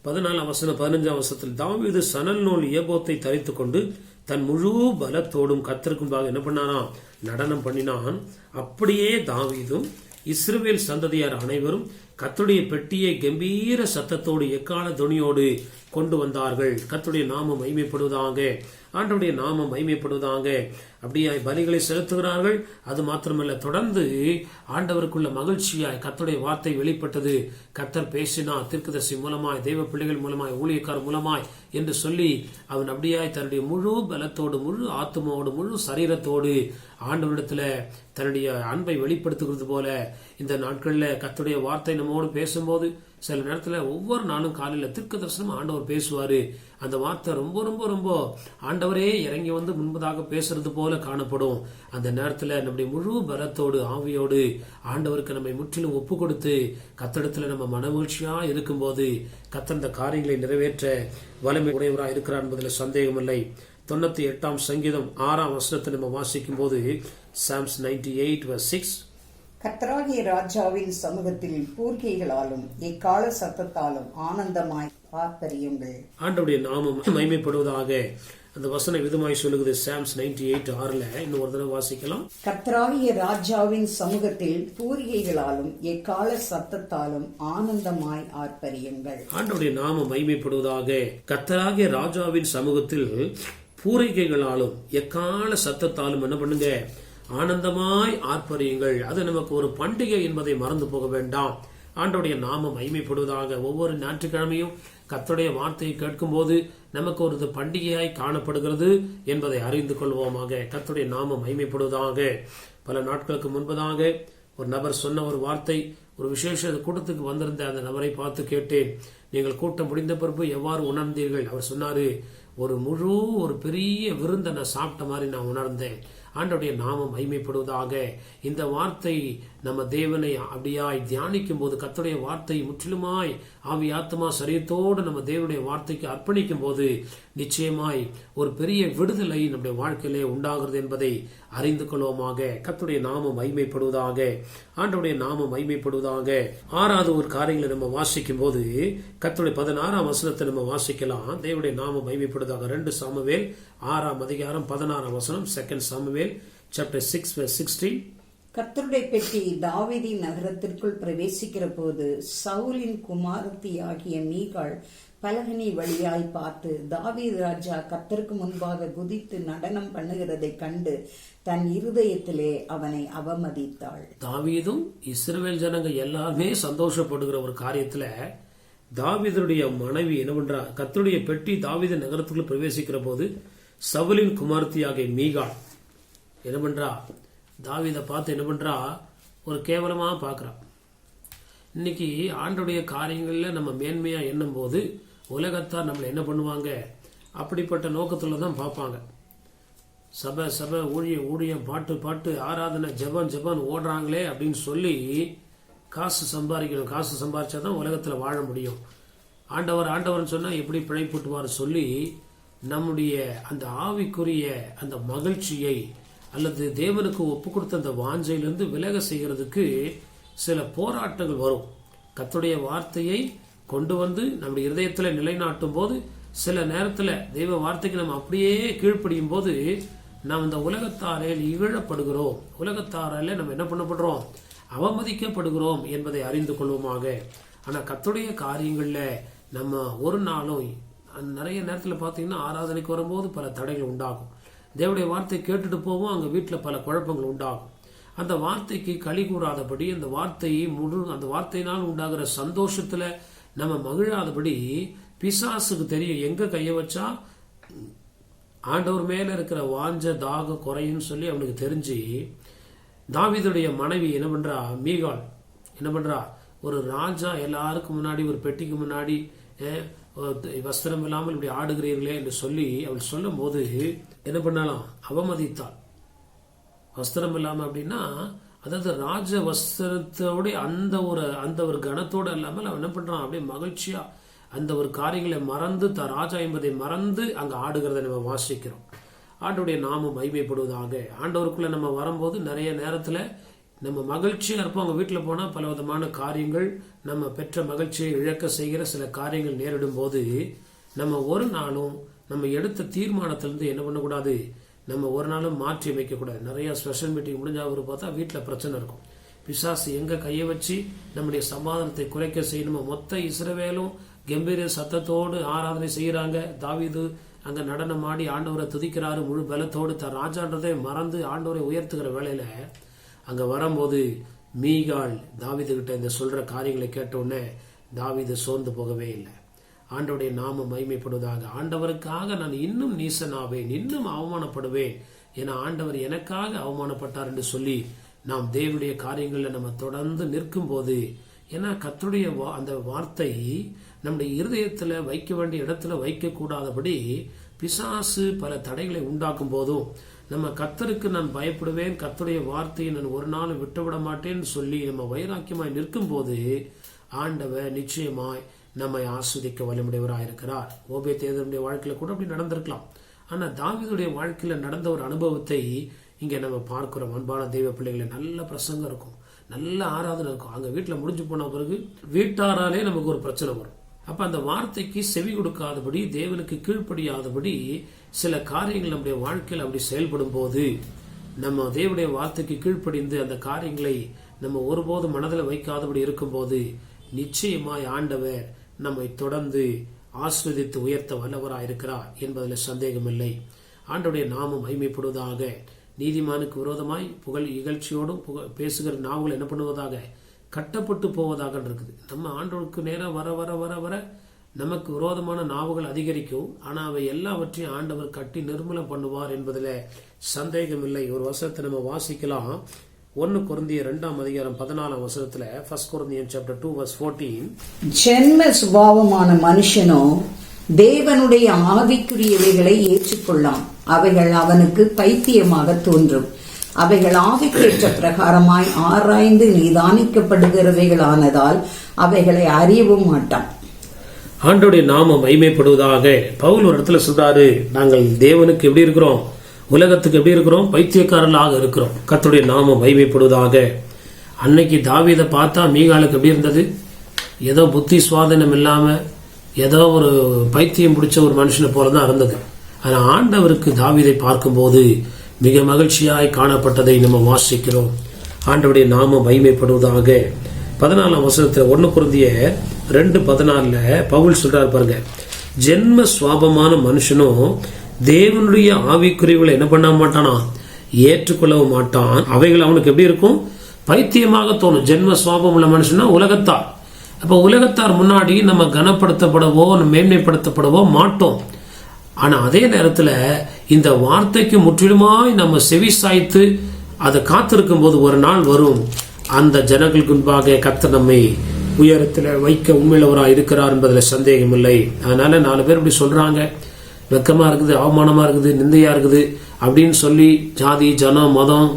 A: 14ஆம் வசனம் 15ஆம் வசனத்தில் தாவீது சணல் நூல் ஏபோத்தை தரித்துக் கொண்டு தன் முழு பலத்தோடும் கர்த்தருக்கு முன்பாக என்ன பண்ணானா? நடனம் பண்ணினான். அப்படியே தாவீதும் இஸ்ரவேல் சந்ததியார் அனைவரும் கர்த்தருடைய பெட்டியை கம்பீர சத்தத்தோடு எக்கால துணியோடு கொண்டு வந்தார்கள். கர்த்தருடைய நாமம் மகிமைப்படுவதாக. ஆண்டவருடைய நாமம் மகிமைப்படுவதாக. அப்படியே பலிகளை செலுத்துகிறார்கள். அது மாத்திரமல்ல, தொடர்ந்து ஆண்டவருக்குள்ள மகிழ்ச்சியாய் கர்த்தருடைய வார்த்தை வெளிப்பட்டது. கர்த்தர் பேசினார் தீர்க்கதரிசி மூலமாய், தெய்வ பிள்ளைகள் மூலமாய், ஊழியக்காரர் மூலமாய் என்று சொல்லி அவன் அப்படியாய் தன்னுடைய முழு பலத்தோடு, முழு ஆத்மாவோடு, முழு சரீரத்தோடு ஆண்டவரிடத்துல தன்னுடைய அன்பை வெளிப்படுத்துகிறது போல இந்த நாட்களில் கர்த்தருடைய வார்த்தை நம்மோடு பேசும்போது சில நேரத்தில் ஒவ்வொரு நாளும் காலையில் தீர்க்க தரிசனம் ஆண்டவர் பேசுவாரு. அந்த வார்த்தை ரொம்ப ரொம்ப ரொம்ப ஆண்டவரே இறங்கி வந்து முன்பதாக பேசுறது போல காணப்படும். அந்த நேரத்தில் நம்முடைய முழு பலத்தோடு ஆவியோடு ஆண்டவருக்கு நம்மை முற்றிலும் ஒப்பு கொடுத்து கர்த்தரிடத்துல நம்ம மனமகிழ்ச்சியா இருக்கும் போது கர்த்தர் இந்த காரியங்களை நிறைவேற்ற வல்லமை உடையவராக இருக்கிறார் என்பதில் சந்தேகமில்லை. 98ஆம் சங்கீதம் 6ஆம் வசனத்தை நம்ம வாசிக்கும் போது Psalms 98 verse 6,
B: கர்த்தராகிய ராஜாவின் சமூகத்தில் பூர்க்கைகளாலும் எக்கால சத்தத்தாலும் ஆனந்தமாய் ஆர்ப்பரியுங்கள்.
A: ஆண்டவருடைய நாமம் மகிமைப்படுவதாக. அந்த வசனம் விதமாய் சொல்லுகிறது. Psalms 98:6 இன்னும் ஒரு தடவை வாசிக்கலாம்.
B: கர்த்தராகிய ராஜாவின் சமூகத்தில் பூரிகைகளாலும் எக்கால சத்தத்தாலும் ஆனந்தமாய் ஆர்ப்பரியுங்கள்.
A: ஆண்டவருடைய நாமம் மகிமைப்படுவதாக. கர்த்தராகிய ராஜாவின் சமூகத்தில் பூரிகைகளாலும் எக்கால சத்தத்தாலும் என்ன பண்ணுங்க? ஆனந்தமாய் ஆர்ப்பரியுங்கள். அது நமக்கு ஒரு பண்டிகை என்பதை மறந்து போக வேண்டாம். ஆண்டவருடைய நாமம் மகிமைப்படுவதாக. ஒவ்வொரு ஞாயிற்றுக்கிழமையும் கர்த்தருடைய வார்த்தையை கேட்கும் போது நமக்கு ஒரு பண்டிகையாய் காணப்படுகிறது என்பதை அறிந்து கொள்வோமாக. கர்த்தருடைய நாமம் மகிமைப்படுவதாக. பல நாட்களுக்கு முன்பதாக ஒரு நபர் சொன்ன ஒரு வார்த்தை, ஒரு விசேஷ கூட்டத்துக்கு வந்திருந்த அந்த நபரை பார்த்து கேட்டேன், நீங்கள் கூட்டம் முடிந்த பிறகு எவ்வாறு உணர்ந்தீர்கள்? அவர் சொன்னாரு, ஒரு பெரிய விருந்தை நான் சாப்பிட்ட மாதிரி நான் உணர்ந்தேன். ஆண்டவருடைய நாமம் மகிமைப்படுவதாக. இந்த வார்த்தை நம்ம தேவனை அப்படியாய் தியானிக்கும் போது, கர்த்தருடைய வார்த்தை முற்றிலுமாய் ஆவி ஆத்மா சரீரத்தோடு நம்ம தேவனுடைய வார்த்தைக்கு அர்ப்பணிக்கும் போது நிச்சயமாய் ஒரு பெரிய விடுதலை நம்முடைய வாழ்க்கையிலே உண்டாகிறது என்பதை அறிந்து கொள்வோமாக. கர்த்தருடைய நாமம் மகிமைப்படுவதாக. ஆண்டவருடைய நாமம் மகிமைப்படுவதாக. 6வது ஒரு காரியங்களை நம்ம வாசிக்கும் போது கர்த்தருடைய 16ஆம் வசனத்தை நம்ம வாசிக்கலாம். தேவனுடைய நாமம் மகிமைப்படுவதாக. 2 சாமுவேல் 6ஆம் அதிகாரம் 16ஆம் வசனம். 2 சாமுவேல் chapter 6 verse 16.
B: கர்த்தருடைய பெட்டி தாவீதின் நகரத்திற்குள் பிரவேசிக்கிற போது சவுலின் குமாரத்தி ஆகிய மீகாள் பலகனி வழியாய் பார்த்து தாவீது ராஜா கர்த்தருக்கு முன்பாக குதித்து நடனம் பண்ணுகிறதை கண்டு தன் இருதயத்திலே அவனை அவமதித்தாள்.
A: தாவீதும் இஸ்ரவேல் ஜனங்க எல்லாருமே சந்தோஷப்படுகிற ஒரு காரியத்துல தாவீதுடைய மனைவி என்ன பண்றா? கர்த்தருடைய பெட்டி தாவீது நகரத்துக்குள்ள பிரவேசிக்கிற போது சவுலின் குமாரத்தியாகிய மீகாள் என்ன பண்றா? தாவீதை பார்த்து என்ன பண்றா? ஒரு கேவலமா பாக்குறா. இன்னைக்கு ஆண்டோடைய காரியங்கள்ல நம்ம மேன்மையா எண்ணும் போது உலகத்தார் நம்மள என்ன பண்ணுவாங்க? அப்படிப்பட்ட நோக்கத்துல தான் பார்ப்பாங்க. சபை ஊழியம் பாட்டு ஆராதனை ஜெபம் ஓடுறாங்களே அப்படின்னு சொல்லி காசு சம்பாதிக்கணும். காசு சம்பாதிச்சாதான் உலகத்துல வாழ முடியும். ஆண்டவர் சொன்னா எப்படி பிழைப்புட்டுவார் சொல்லி நம்முடைய அந்த ஆவிக்குரிய அந்த மகிழ்ச்சியை அல்லது தேவனுக்கு ஒப்பு கொடுத்த அந்த வாஞ்சையிலிருந்து விலக செய்கிறதுக்கு சில போராட்டங்கள் வரும். கர்த்தருடைய வார்த்தையை கொண்டு வந்து நம்முடைய இருதயத்துல நிலைநாட்டும் போது சில நேரத்துல தெய்வ வார்த்தைக்கு நம்ம அப்படியே கீழ்ப்படியும் போது நாம் இந்த உலகத்தாரால் இகழப்படுகிறோம். உலகத்தாரால நம்ம என்ன பண்ணப்படுறோம்? அவமதிக்கப்படுகிறோம் என்பதை அறிந்து கொள்வோமாக. ஆனா கர்த்தருடைய காரியங்கள்ல நம்ம ஒரு நாளும் நிறைய நேரத்துல பாத்தீங்கன்னா ஆராதனைக்கு வரும்போது பல தடைகள் உண்டாகும். தேவனுடைய வார்த்தை கேட்டுட்டு போவோம், அங்க வீட்டுல பல குழப்பங்கள் உண்டாகும். அந்த வார்த்தைக்கு களி கூறாதபடி அந்த வார்த்தையினால் உண்டாகிற சந்தோஷத்துல நம்ம மகிழாதபடி பிசாசுக்கு தெரியும் எங்க கைய வச்சா ஆண்டவர் மேல இருக்கிற வாஞ்ச தாக குறையும் சொல்லி அவனுக்கு தெரிஞ்சு தாவீதுடைய மனைவி என்ன பண்றா? மீகாள் என்ன பண்றா? ஒரு ராஜா எல்லாருக்கும் முன்னாடி ஒரு பெட்டிக்கு முன்னாடி வஸ்திரம் இல்லாமல் இப்படி ஆடுகிறீர்களே என்று சொல்லி அவள் சொல்லும் போது என்ன பண்ணாலாம்? அவமதித்தாள். வஸ்திரம் இல்லாம அப்படின்னா அதாவது ராஜ வஸ்திரத்தோட அந்த ஒரு கணத்தோட இல்லாமல் அவன் என்ன பண்றான்? அப்படியே மகிழ்ச்சியா அந்த ஒரு காரியங்களை மறந்து ராஜா என்பதை மறந்து அங்க ஆடுகிறத நம்ம வாசிக்கிறோம். ஆண்டவருடைய நாமம் மகிமைப்படுவதாக. ஆண்டவருக்குள்ள நம்ம வரும்போது நிறைய நேரத்துல நம்ம மகிழ்ச்சியா இருப்போம். அவங்க வீட்டுல போனா பல விதமான காரியங்கள் நம்ம பெற்ற மகிழ்ச்சியை இழக்க செய்கிற சில காரியங்கள் நேரிடும் போது நம்ம ஒரு நாளும் நம்ம எடுத்த தீர்மானத்திலிருந்து என்ன பண்ணக்கூடாது? நம்ம ஒரு நாளும் மாற்றி அமைக்க கூடாது. நிறைய ஸ்பெஷல் மீட்டிங் முடிஞ்சாவது பார்த்தா வீட்டுல பிரச்சனை இருக்கும். பிசாசு எங்க கையை வச்சு நம்முடைய சமாதானத்தை குறைக்க செய்யணுமோ மொத்த இஸ்ரவேலும் கம்பீர சத்தத்தோடு ஆராதனை செய்யறாங்க. தாவீது அங்க நடனம் ஆடி ஆண்டவரை துதிக்கிறாரு முழு பலத்தோடு. தன் ராஜான்றதை மறந்து ஆண்டவரை உயர்த்துகிற வேளையில அங்க வரும்போது மீகாள் தாவீது கிட்ட இந்த சொல்ற காரியங்களை கேட்ட உடனே தாவீது சோர்ந்து போகவே இல்லை. ஆண்டவருடைய நாமம் மகிமைப்படுவதாக. ஆண்டவருக்காக நான் இன்னும் நீசனாவேன், இன்னும் அவமானப்படுவேன், ஏன்னா ஆண்டவர் எனக்காக அவமானப்பட்டார் என்று சொல்லி நாம் தேவனுடைய காரியங்கள்ல நம்ம தொடர்ந்து நிற்கும் போது, ஏன்னா கர்த்தருடைய அந்த வார்த்தை நம்முடைய இருதயத்துல வைக்க வேண்டிய இடத்துல வைக்க கூடாதபடி பிசாசு பல தடைகளை உண்டாக்கும் போதும் நம்ம கர்த்தருக்கு நான் பயப்படுவேன், கர்த்தருடைய வார்த்தையை நான் ஒரு நாள் விட்டுவிட மாட்டேன்னு சொல்லி நம்ம வைராக்கியமாய் நிற்கும் போது ஆண்டவர் நிச்சயமாய் நம்மை ஆஸ்வதிக்க வல்லமுடையவராயிருக்கிறார். ஓபேத் வாழ்க்கையில கூட அப்படி நடந்திருக்கலாம். ஆனா தாவீதுடைய வாழ்க்கையில நடந்த ஒரு அனுபவத்தை இங்க நம்ம பார்க்கிறோம். அன்பான தெய்வ பிள்ளைகளை, நல்ல பிரசங்கம் இருக்கும், நல்ல ஆராதனை இருக்கும். அங்க வீட்டுல முடிஞ்சு போன பிறகு வீட்டாராலே நமக்கு ஒரு பிரச்சனை வரும். அப்ப அந்த வார்த்தைக்கு செவி கொடுக்காதபடி, தேவனுக்கு கீழ்ப்படியாதபடி சில காரியங்கள் நம்முடைய வாழ்க்கையில் அப்படி செயல்படும் போது நம்ம தேவனுடைய வார்த்தைக்கு கீழ்ப்படிந்து அந்த காரியங்களை நம்ம ஒருபோதும் மனதில் வைக்காதபடி இருக்கும் போது நிச்சயமாய் ஆண்டவர் நம்மை தொடர்ந்து ஆஸ்வதித்து உயர்த்த வல்லவராயிருக்கிறார் என்பதில் சந்தேகமில்லை. ஆண்டவருடைய நாமம் மகிமைப்படுவதாக. நீதிமானுக்கு விரோதமாய் புகழ் இகழ்ச்சியோடும் பேசுகிற நாவுகள் என்ன பண்ணுவதாக? கட்டப்பட்டு போவதாக இருக்குது. நம்ம ஆண்டவருக்கு நேரம் வர வர வர வர நமக்கு விரோதமான நாவுகள் அதிகரிக்கும். ஆனா அவை எல்லாவற்றையும் ஆண்டவர் கட்டி நிர்மூலம் பண்ணுவார் என்பதில் சந்தேகம் இல்லை. ஒரு வசனத்தை நம்ம வாசிக்கலாம். 1 கொரிந்தியர் 2:14 1 Corinthians chapter 2 verse 14.
B: ஜென்ம சுபாவமான மனுஷனோ தேவனுடைய ஆவிக்குரியவைகளை ஏற்றுக்கொள்ளான். அவைகள் அவனுக்கு பைத்தியமாக தோன்றும். அவைகள் ஆவிக்கேற்ற பிரகாரமாய் ஆராய்ந்து நிதானிக்கப்படுகிறவைகளானதால் அவைகளை அறியவும் மாட்டான்.
A: ஆண்டவருடைய நாமம் மகிமைப்படுவதாக. பவுல் ஒரு இடத்துல சொல்றாரு, நாங்கள் தேவனுக்கு எப்படி இருக்கிறோம், உலகத்துக்கு எப்படி இருக்கிறோம், பைத்தியக்காரர்களாக இருக்கிறோம். கர்த்தருடைய நாமம் மகிமைப்படுவதாக. அன்னைக்கு தாவீதை பார்த்தா மீகாலுக்கு எப்படி இருந்தது? ஏதோ புத்தி சுவாதனம் இல்லாம ஏதோ ஒரு பைத்தியம் பிடிச்ச ஒரு மனுஷனை போலதான் இருந்தது. ஆனா ஆண்டவருக்கு தாவீதை பார்க்கும்போது மிக மகிழ்ச்சியாய் காணப்பட்டதை நம்ம வாசிக்கிறோம். ஆண்டவருடைய நாமம் மகிமைப்படுவதாக. 14 1 Corinthians 2:14 பவுல் சொல்றாரு பாருங்க, ஜென்ம சுவாபமான மனுஷனும் தேவனுடைய ஆவிக்குரியவர்களை என்ன பண்ண மாட்டானா, ஏற்றுக்கொள்ளவும் மாட்டான். அவைகள் அவனுக்கு எப்படி இருக்கும், பைத்தியமாக தோணும். ஜென்ம சுவாபம் உள்ள மனுஷனா உலகத்தார். அப்ப உலகத்தார் முன்னாடி நம்ம கனப்படுத்தப்படவோ மேன்மைப்படுத்தப்படவோ மாட்டோம். ஆனா அதே நேரத்துல இந்த வார்த்தைக்கு முற்றிலுமாய் நம்ம செவி சாய்த்து அதை காத்திருக்கும் போது ஒரு நாள் வரும், அந்த ஜனங்களுக்கு முன்பாக கர்த்தர் நம்மை உயரத்தில் வைக்க உண்மையுள்ளவராக இருக்கிறார் என்பதில் சந்தேகம் இல்லை. அதனால 4 பேர் இப்படி சொல்றாங்க, வெக்கமா இருக்குது, அவமானமா இருக்குது, நிந்தையா இருக்குது அப்படின்னு சொல்லி ஜாதி, ஜனம், மதம்,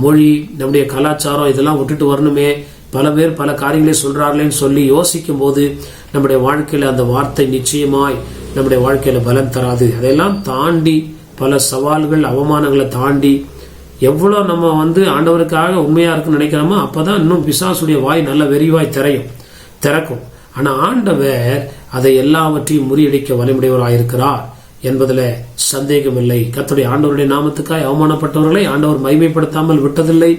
A: மொழி, நம்முடைய கலாச்சாரம் இதெல்லாம் விட்டுட்டு வரணுமே, பல பேர் பல காரியங்களே சொல்றாங்களேன்னு சொல்லி யோசிக்கும் போது நம்முடைய வாழ்க்கையில அந்த வார்த்தை நிச்சயமாய் நம்முடைய வாழ்க்கையில பலன் தராது. அதெல்லாம் தாண்டி பல சவால்கள், அவமானங்களை தாண்டி எவ்வளவு நம்ம ஆண்டவருக்காக உண்மையா இருக்குன்னு நினைக்கிறோமோ அப்பதான் இன்னும் பிசாசுடைய வாய் நல்ல வெறிவாய் திறக்கும். ஆனா ஆண்டவர் அதை எல்லாவற்றையும் முறியடிக்க வலிமுடையவராயிருக்கிறார் என்பதுல சந்தேகம் இல்லை. கர்த்தருடைய ஆண்டவருடைய நாமத்துக்காய் அவமானப்பட்டவர்களை ஆண்டவர் மகிமைப்படுத்தாமல் விட்டதில்லை.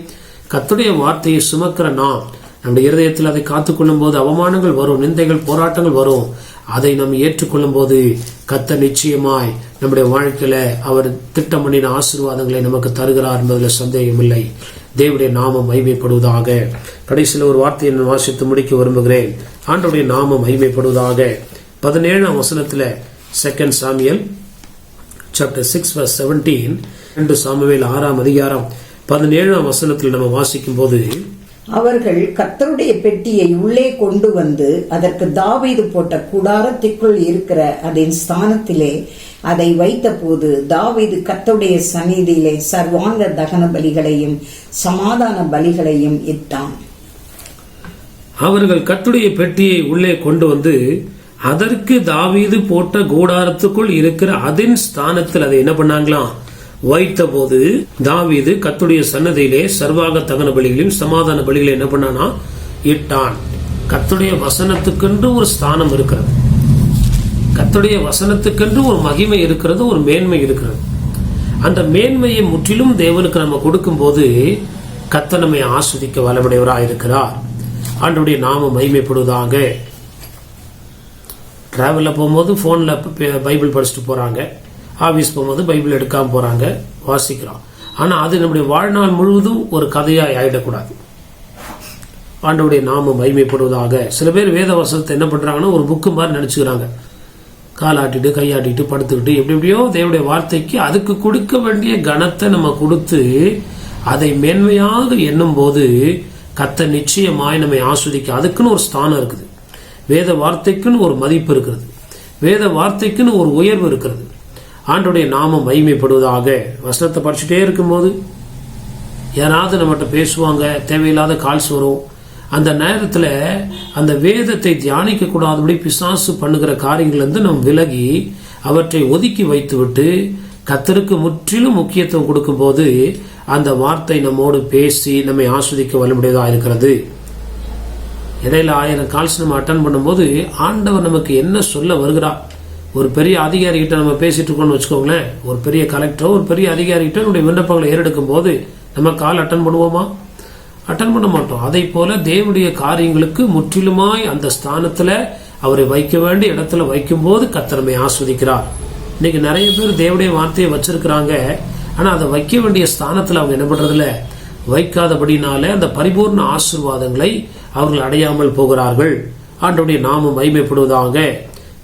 A: கர்த்தருடைய வார்த்தையை சுமக்கிற நாம் நம்முடைய இருதயத்தில் அதை காத்துக்கொள்ளும் போது அவமானங்கள் வரும், நிந்தைகள், போராட்டங்கள் வரும். அதை நாம் ஏற்றுக்கொள்ளும் போது கர்த்தர் நிச்சயமாய் நம்முடைய வாழ்க்கையில அவர் திட்டம் பண்ணின ஆசீர்வாதங்களை நமக்கு தருகிறார் என்பதில் சந்தேகம் இல்லை. தேவனுடைய நாமம் மகிமைப்படுவதாக. கடைசியில் ஒரு வார்த்தையை நான் வாசித்து முடிக்க விரும்புகிறேன். ஆண்டவருடைய நாமம் மகிமைப்படுவதாக. 17 2 Samuel chapter 6 verse 17 2 சாமுவேல் 6:17 நம்ம வாசிக்கும் போது,
B: அவர்கள் கர்த்தருடைய பெட்டியை உள்ளே கொண்டு வந்து அதற்கு தாவீது போட்ட கூடாரத்திற்குள் இருக்கிற அதன் ஸ்தானத்திலே அதை வைத்த போது தாவீது கர்த்தருடைய சந்நிதியிலே சர்வாங்க தகன பலிகளையும் சமாதான பலிகளையும் இட்டான்.
A: அவர்கள் கர்த்தருடைய பெட்டியை உள்ளே கொண்டு வந்து அதற்கு தாவீது போட்ட கூடாரத்துக்குள் இருக்கிற அதன் ஸ்தானத்தில் அதை என்ன பண்ணாங்களாம், வைத்த போது தாவீது கர்த்தருடைய சன்னதியிலே சர்வாங்க தகன பலிகளையும் சமாதான பலிகளை என்ன பண்ணானா, இட்டான். கர்த்தருடைய வசனத்துக்கென்று ஒரு ஸ்தானம் இருக்கிறது, கர்த்தருடைய வசனத்துக்கென்று ஒரு மகிமை இருக்கிறது, ஒரு மேன்மை இருக்கிறது. அந்த மேன்மையை முற்றிலும் தேவனுக்கு நம்ம கொடுக்கும் போது கர்த்தர் நம்மை ஆஸ்வதிக்க வல்லமையுடையவராக இருக்கிறார். ஆண்டவருடைய நாமம் மகிமைப்படுவதாக. டிராவல்ல போகும்போது போன்ல பைபிள் படிச்சுட்டு போறாங்க, ஆபீஸ் போகும்போது பைபிள் எடுக்காம போறாங்க, வாசிக்கிறோம். ஆனா அது நம்முடைய வாழ்நாள் முழுவதும் ஒரு கதையாய் ஆயிடக்கூடாது. ஆண்டவருடைய நாமம் மகிமைப்படுவதாக. சில பேர் வேத வசனத்தை என்ன பண்றாங்கன்னா ஒரு புக்கு மாதிரி நினைச்சுக்கிறாங்க. காலாட்டிட்டு கையாட்டிட்டு படுத்துக்கிட்டு எப்படியோ தேவனுடைய வார்த்தைக்கு அதுக்கு கொடுக்க வேண்டிய கனத்தை நம்ம கொடுத்து அதை மேன்மையாக எண்ணும் போது கர்த்தர் நிச்சயமாய் நம்மை ஆஸ்வதிக்க. அதுக்குன்னு ஒரு ஸ்தானம் இருக்குது, வேத வார்த்தைக்குன்னு ஒரு மதிப்பு இருக்கிறது, வேத வார்த்தைக்குன்னு ஒரு உயர்வு இருக்கிறது. ஆண்டவருடைய நாமம் மகிமைப்படுவதாக. வசனத்தை படிச்சுட்டே இருக்கும்போது யாராவது நம்மகிட்ட பேசுவாங்க, தேவையில்லாத கால்ஸ் வரும். அந்த நேரத்தில் அந்த வேதத்தை தியானிக்க கூடாதபடி பிசாசு பண்ணுகிற காரியங்களிலிருந்து நாம் விலகி அவற்றை ஒதுக்கி வைத்துவிட்டு கர்த்தருக்கு முற்றிலும் முக்கியத்துவம் கொடுக்கும் போது அந்த வார்த்தை நம்மோடு பேசி நம்மை ஆஸ்வதிக்க வல்லமையுடையதாக இருக்கிறது. இடையில 1000 கால்ஸ் நம்ம அட்டன் பண்ணும்போது ஆண்டவர் நமக்கு என்ன சொல்ல வருகிறார். ஒரு பெரிய அதிகாரி கிட்ட நம்ம பேசிட்டு இருக்கோம்னு வச்சுக்கோங்களேன், ஒரு பெரிய கலெக்டரோ ஒரு பெரிய அதிகாரி கிட்ட நம்முடைய விண்ணப்பங்களை ஏறெடுக்கும் போது நம்ம கால் அட்டன் பண்ணுவோமா? அட்டன் பண்ண மாட்டோம். அதை போல தேவனுடைய காரியங்களுக்கு முற்றிலுமாய் அந்த ஸ்தானத்துல அவரை வைக்க வேண்டிய இடத்துல வைக்கும் போது கர்த்தர் நம்மை ஆஸ்வதிக்கிறார். இன்னைக்கு நிறைய பேர் தேவனுடைய வார்த்தையை வச்சிருக்கிறாங்க, ஆனா அதை வைக்க வேண்டிய ஸ்தானத்துல அவங்க என்ன பண்றதில்ல, வைக்காதபடினாலே அந்த பரிபூர்ண ஆசீர்வாதங்களை அவர்கள் அடையாமல் போகிறார்கள். ஆண்டவருடைய நாமம் மகிமைப்படுவதாக.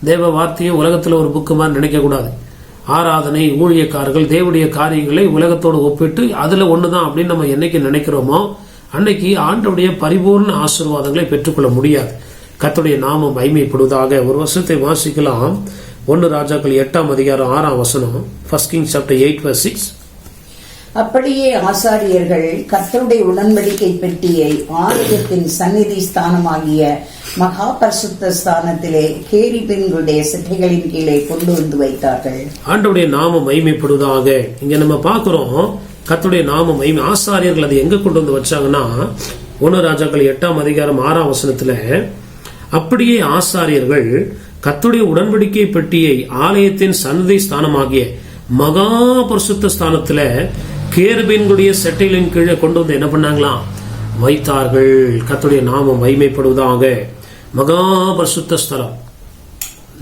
A: தேவ வார்த்தையை உலகத்துல ஒரு புக்கு மாதிரி நினைக்க கூடாது. ஆராதனை, ஊழியக்காரர்கள் தேவனுடைய காரியங்களை உலகத்தோடு ஒப்பிட்டு அதுல ஒண்ணுதான் அப்படின்னு நம்ம என்னைக்கு நினைக்கிறோமோ அன்னைக்கு ஆண்டவருடைய பரிபூர்ண ஆசீர்வாதங்களை பெற்றுக்கொள்ள முடியாது. கர்த்தருடைய நாமம் மகிமைப்படுவதாக. ஒரு வசனத்தை வாசிக்கலாம். 1 ராஜாக்கள் 8ஆம் அதிகாரம் 6ஆம் வசனம். 1 Kings chapter 8:6.
B: அப்படியே ஆசாரியர்கள் கர்த்தருடைய உடன்படிக்கை பெட்டியை ஆலயத்தின் சந்நிதி ஸ்தானமாகிய மகா பரிசுத்த ஸ்தானத்திலே கேருபீன்களுடைய சிட்டைகளின் கீழே கொண்டு வந்து வைத்தார்கள்.
A: ஆண்டவருடைய நாமம் மகிமைப்படுவதாக. இங்க நம்ம பார்க்கிறோம் கர்த்தருடைய நாமம் மகிமை. ஆசாரியர்கள் அதை எங்க கொண்டு வந்து வச்சாங்கன்னா 1 ராஜாக்கள் 8ஆம் அதிகாரம் 6ஆம் வசனத்துல, அப்படியே ஆசாரியர்கள் கர்த்தருடைய உடன்படிக்கை பெட்டியை ஆலயத்தின் சந்நிதி ஸ்தானமாகிய மகா பரிசுத்த ஸ்தானத்துல கேருபீன்களுடைய செட்டைகளின் கீழே கொண்டு வந்து என்ன பண்ணாங்களாம்? வைத்தார்கள். கர்த்தருடைய நாமம் மகிமைப்படுவதாக. மகா பரிசுத்த ஸ்தலம்.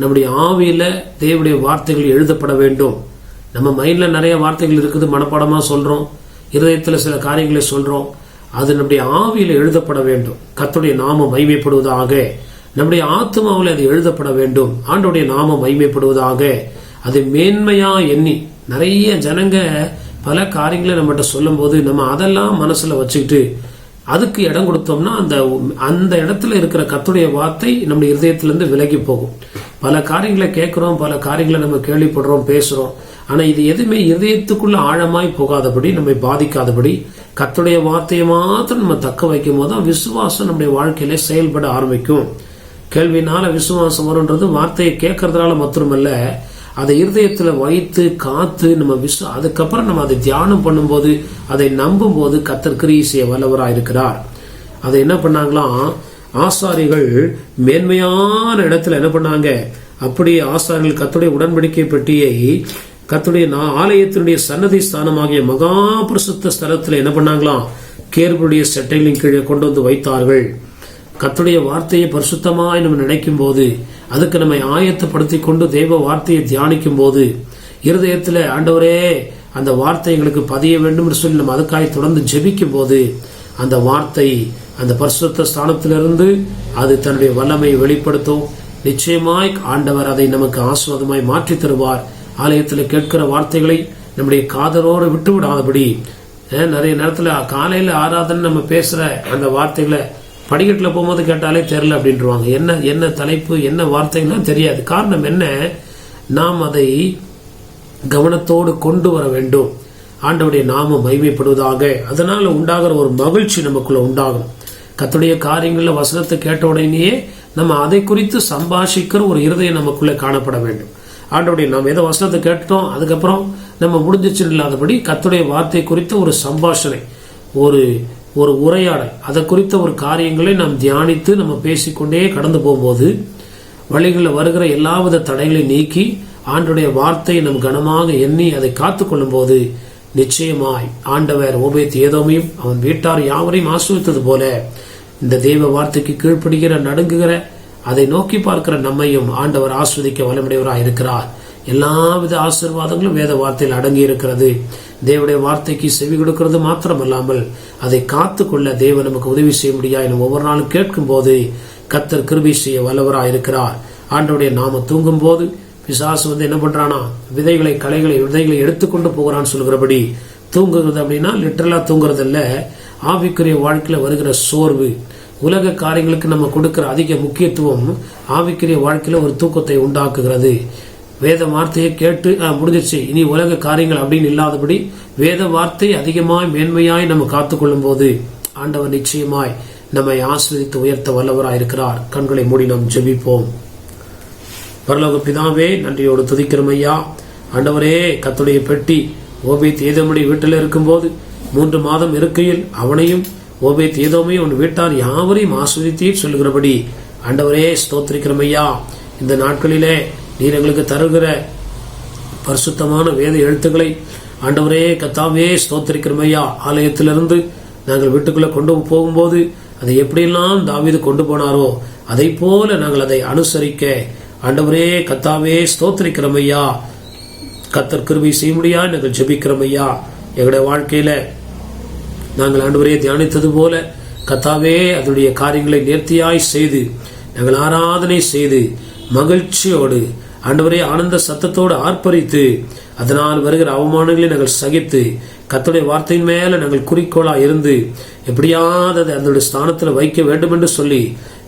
A: நம்முடைய ஆவியில தேவனுடைய வார்த்தைகள் எழுதப்பட வேண்டும். நம்ம மைண்ட்ல நிறைய வார்த்தைகள் இருக்குது, மனப்பாடமா சொல்றோம், இருதயத்துல சில காரியங்களை சொல்றோம். அது நம்முடைய ஆவியில எழுதப்பட வேண்டும். கர்த்தருடைய நாமம் மகிமைப்படுவதாக. நம்முடைய ஆத்மாவில் அது எழுதப்பட வேண்டும். ஆண்டவருடைய நாமம் மகிமைப்படுவதாக. அது மேன்மையா எண்ணி நிறைய ஜனங்க பல காரியங்களை நம்மகிட்ட சொல்லும் போது நம்ம அதெல்லாம் மனசுல வச்சுக்கிட்டு அதுக்கு இடம் கொடுத்தோம்னா அந்த இடத்துல இருக்கிற கர்த்தருடைய வார்த்தை நம்ம இருதயத்திலிருந்து விலகி போகும். பல காரியங்களை கேட்கிறோம், பல காரியங்களை நம்ம கேள்விப்படுறோம், பேசுறோம். ஆனா இது எதுவுமே இருதயத்துக்குள்ள ஆழமாய் போகாதபடி, நம்மை பாதிக்காதபடி கர்த்தருடைய வார்த்தையை மாத்திரம் நம்ம தக்க வைக்கும் போதுதான் விசுவாசம் நம்முடைய வாழ்க்கையில செயல்பட ஆரம்பிக்கும். கேள்வினால விசுவாசம் வரும்ன்றது வார்த்தையை கேட்கறதுனால மாத்திரமல்ல, அதை இருதயத்துல வைத்து காத்து நம்ம அதுக்கப்புறம் நம்ம அதை தியானம் பண்ணும்போது, அதை நம்பும் போது கர்த்தர் கிரியை செய்ய வல்லவராயிருக்கிறார். அதை என்ன பண்ணாங்களாம்? ஆசாரிகள் மேன்மையான இடத்துல என்ன பண்ணாங்க? அப்படியே ஆசாரிகள் கர்த்தருடைய உடன்படிக்கை பெட்டியை கர்த்தருடைய ஆலயத்தினுடைய சன்னதி ஸ்தானமாகிய மகா பரிசுத்த ஸ்தலத்துல என்ன பண்ணாங்களாம்? கேருபீனுடைய செட்டைகளின் கீழே கொண்டு வந்து வைத்தார்கள். கர்த்தருடைய வார்த்தையை பரிசுத்தமாய் நம்ம நினைக்கும் போது, அதுக்கு நம்மை ஆயத்தப்படுத்தி கொண்டு தேவ வார்த்தையை தியானிக்கும் போது, இருதயத்துல ஆண்டவரே அந்த வார்த்தை எங்களுக்கு பதிய வேண்டும் என்று சொல்லி நம்ம அதுக்காக தொடர்ந்து ஜெபிக்கும் போது, அந்த வார்த்தை அந்த பரிசுத்த ஸ்தானத்திலிருந்து அது தன்னுடைய வல்லமை வெளிப்படுத்தும். நிச்சயமாய் ஆண்டவர் அதை நமக்கு ஆசீர்வாதமாய் மாற்றி தருவார். ஆலயத்தில் கேட்கிற வார்த்தைகளை நம்முடைய காதலோடு விட்டு விடாதபடி, நிறைய நேரத்துல காலையில ஆராதனை நம்ம பேசுற அந்த வார்த்தைகளை படிக்கட்டில் போகும்போது கேட்டாலே தெரியல அப்படின்ட்டுருவாங்க. என்ன தலைப்பு, என்ன வார்த்தைகள்லாம் தெரியாது. காரணம் என்ன? நாம் அதை கவனத்தோடு கொண்டு வர வேண்டும். ஆண்டவருடைய நாமம் மகிமைப்படுவதாக. அதனால உண்டாகிற ஒரு மகிழ்ச்சி நமக்குள்ள உண்டாகும். கர்த்தருடைய காரியங்கள்ல வசனத்தை கேட்ட உடனேயே நம்ம அதை குறித்து சம்பாஷிக்கிற ஒரு இருதயம் நமக்குள்ள காணப்பட வேண்டும். ஆண்டவருடைய நாம் ஏதோ வசனத்தை கேட்டோம், அதுக்கப்புறம் நம்ம முடிஞ்சிச்சு இல்லாதபடி கர்த்தருடைய வார்த்தை குறித்த ஒரு சம்பாஷணை, ஒரு உரையாடல், அதை குறித்த ஒரு காரியங்களை நாம் தியானித்து நம்ம பேசிக்கொண்டே கடந்து போகும்போது வழிகளில் வருகிற எல்லாவித தடைகளை நீக்கி ஆண்டவருடைய வார்த்தையை நம் கனமாக எண்ணி அதை காத்துக்கொள்ளும் போது நிச்சயமாய் ஆண்டவர் ஓபேத் ஏதோமையும் அவன் வீட்டார் யாவரையும் ஆசீர்வதித்தது போல இந்த தெய்வ வார்த்தைக்கு கீழ்ப்படுகிற, நடுங்குகிற, அதை நோக்கி பார்க்கிற நம்மையும் ஆண்டவர் ஆஸ்வதிக்க வல்லமுடையவராக இருக்கிறார். எல்லாவித ஆசீர்வாதங்களும் வேத வார்த்தையில் அடங்கி இருக்கிறது. தேவனுடைய வார்த்தைக்கு செவி கொடுக்கிறது மாத்திரமல்லாமல் அதை காத்துக்கொள்ள தேவன் நமக்கு உதவி செய்ய முடியாது என ஒவ்வொரு நாளும் கேட்கும் போது கர்த்தர் கிருபை செய்ய வல்லவராக இருக்கிறார். ஆண்டவருடைய நாம தூங்கும் போது பிசாசு என்ன பண்றானா? விதைகளை எடுத்துக்கொண்டு போகிறான்னு சொல்கிறபடி தூங்குகிறது அப்படின்னா லிட்டரலா தூங்குறது இல்ல. ஆவிக்குரிய வாழ்க்கையில வருகிற சோர்வு, உலக காரியங்களுக்கு நம்ம கொடுக்கிற அதிக முக்கியத்துவம் ஆவிக்குரிய வாழ்க்கையில ஒரு தூக்கத்தை உண்டாக்குகிறது. வேத வார்த்தையை கேட்டு முடிஞ்சிச்சு, இனி உலக காரியங்கள் அப்படின்னு இல்லாதபடி வேத வார்த்தை அதிகமாய் மேன்மையாய் நம்ம காத்துக்கொள்ளும் போது ஆண்டவர் நிச்சயமாய் நம்மை ஆசீர்வதித்து உயர்த்த வல்லவராய் இருக்கிறார். கண்களை மூடி நாம் ஜெபிப்போம். பரலோக பிதாவே, நன்றியோடு துதிக்கிறோம் ஐயா. ஆண்டவரே, கர்த்தருடைய பெட்டி ஓபேத் ஏதோமுடைய வீட்டில் இருக்கும்போது 3 மாதம் இருக்கையில் அவனையும் ஓபேத் ஏதோமையும் அவன் வீட்டார் யாவரையும் ஆசீர்வதித்தீர் சொல்லுகிறபடி ஆண்டவரே ஸ்தோத்திரிக்கிறோம் ஐயா. இந்த நாட்களிலே நீர் எங்களுக்கு தருகிற பரிசுத்தமான வேத எழுத்துக்களை ஆண்டவரே கர்த்தாவே ஸ்தோத்திரிக்கிறோம் ஐயா. ஆலயத்திலிருந்து நாங்கள் வீட்டுக்குள்ள கொண்டு போகும்போது அதை எப்படியெல்லாம் தாவீது கொண்டு போனாரோ அதை போல நாங்கள் அதை அனுசரிக்க ஆண்டவரே கர்த்தாவே ஸ்தோத்திரிக்கிறோம் ஐயா. கர்த்தர் கிருபை செய்ய முடியா நாங்கள் ஜெபிக்கிறோம் ஐயா. எங்களுடைய வாழ்க்கையில நாங்கள் ஆண்டவரே தியானித்தது போல கர்த்தாவே அதனுடைய காரியங்களை நேர்த்தியாய் செய்து நாங்கள் ஆராதனை செய்து மகிழ்ச்சியோடு ஆண்டவரே ஆனந்த சத்தத்தோடு ஆர்ப்பரித்து அதனால் வருகிற அவமானங்களை நாங்கள் சகித்து கர்த்தருடைய வார்த்தையின் மேல நாங்கள் குறிக்கோளா இருந்து எப்படியாவது அதனுடைய ஸ்தானத்தில் வைக்க வேண்டும் என்று சொல்லி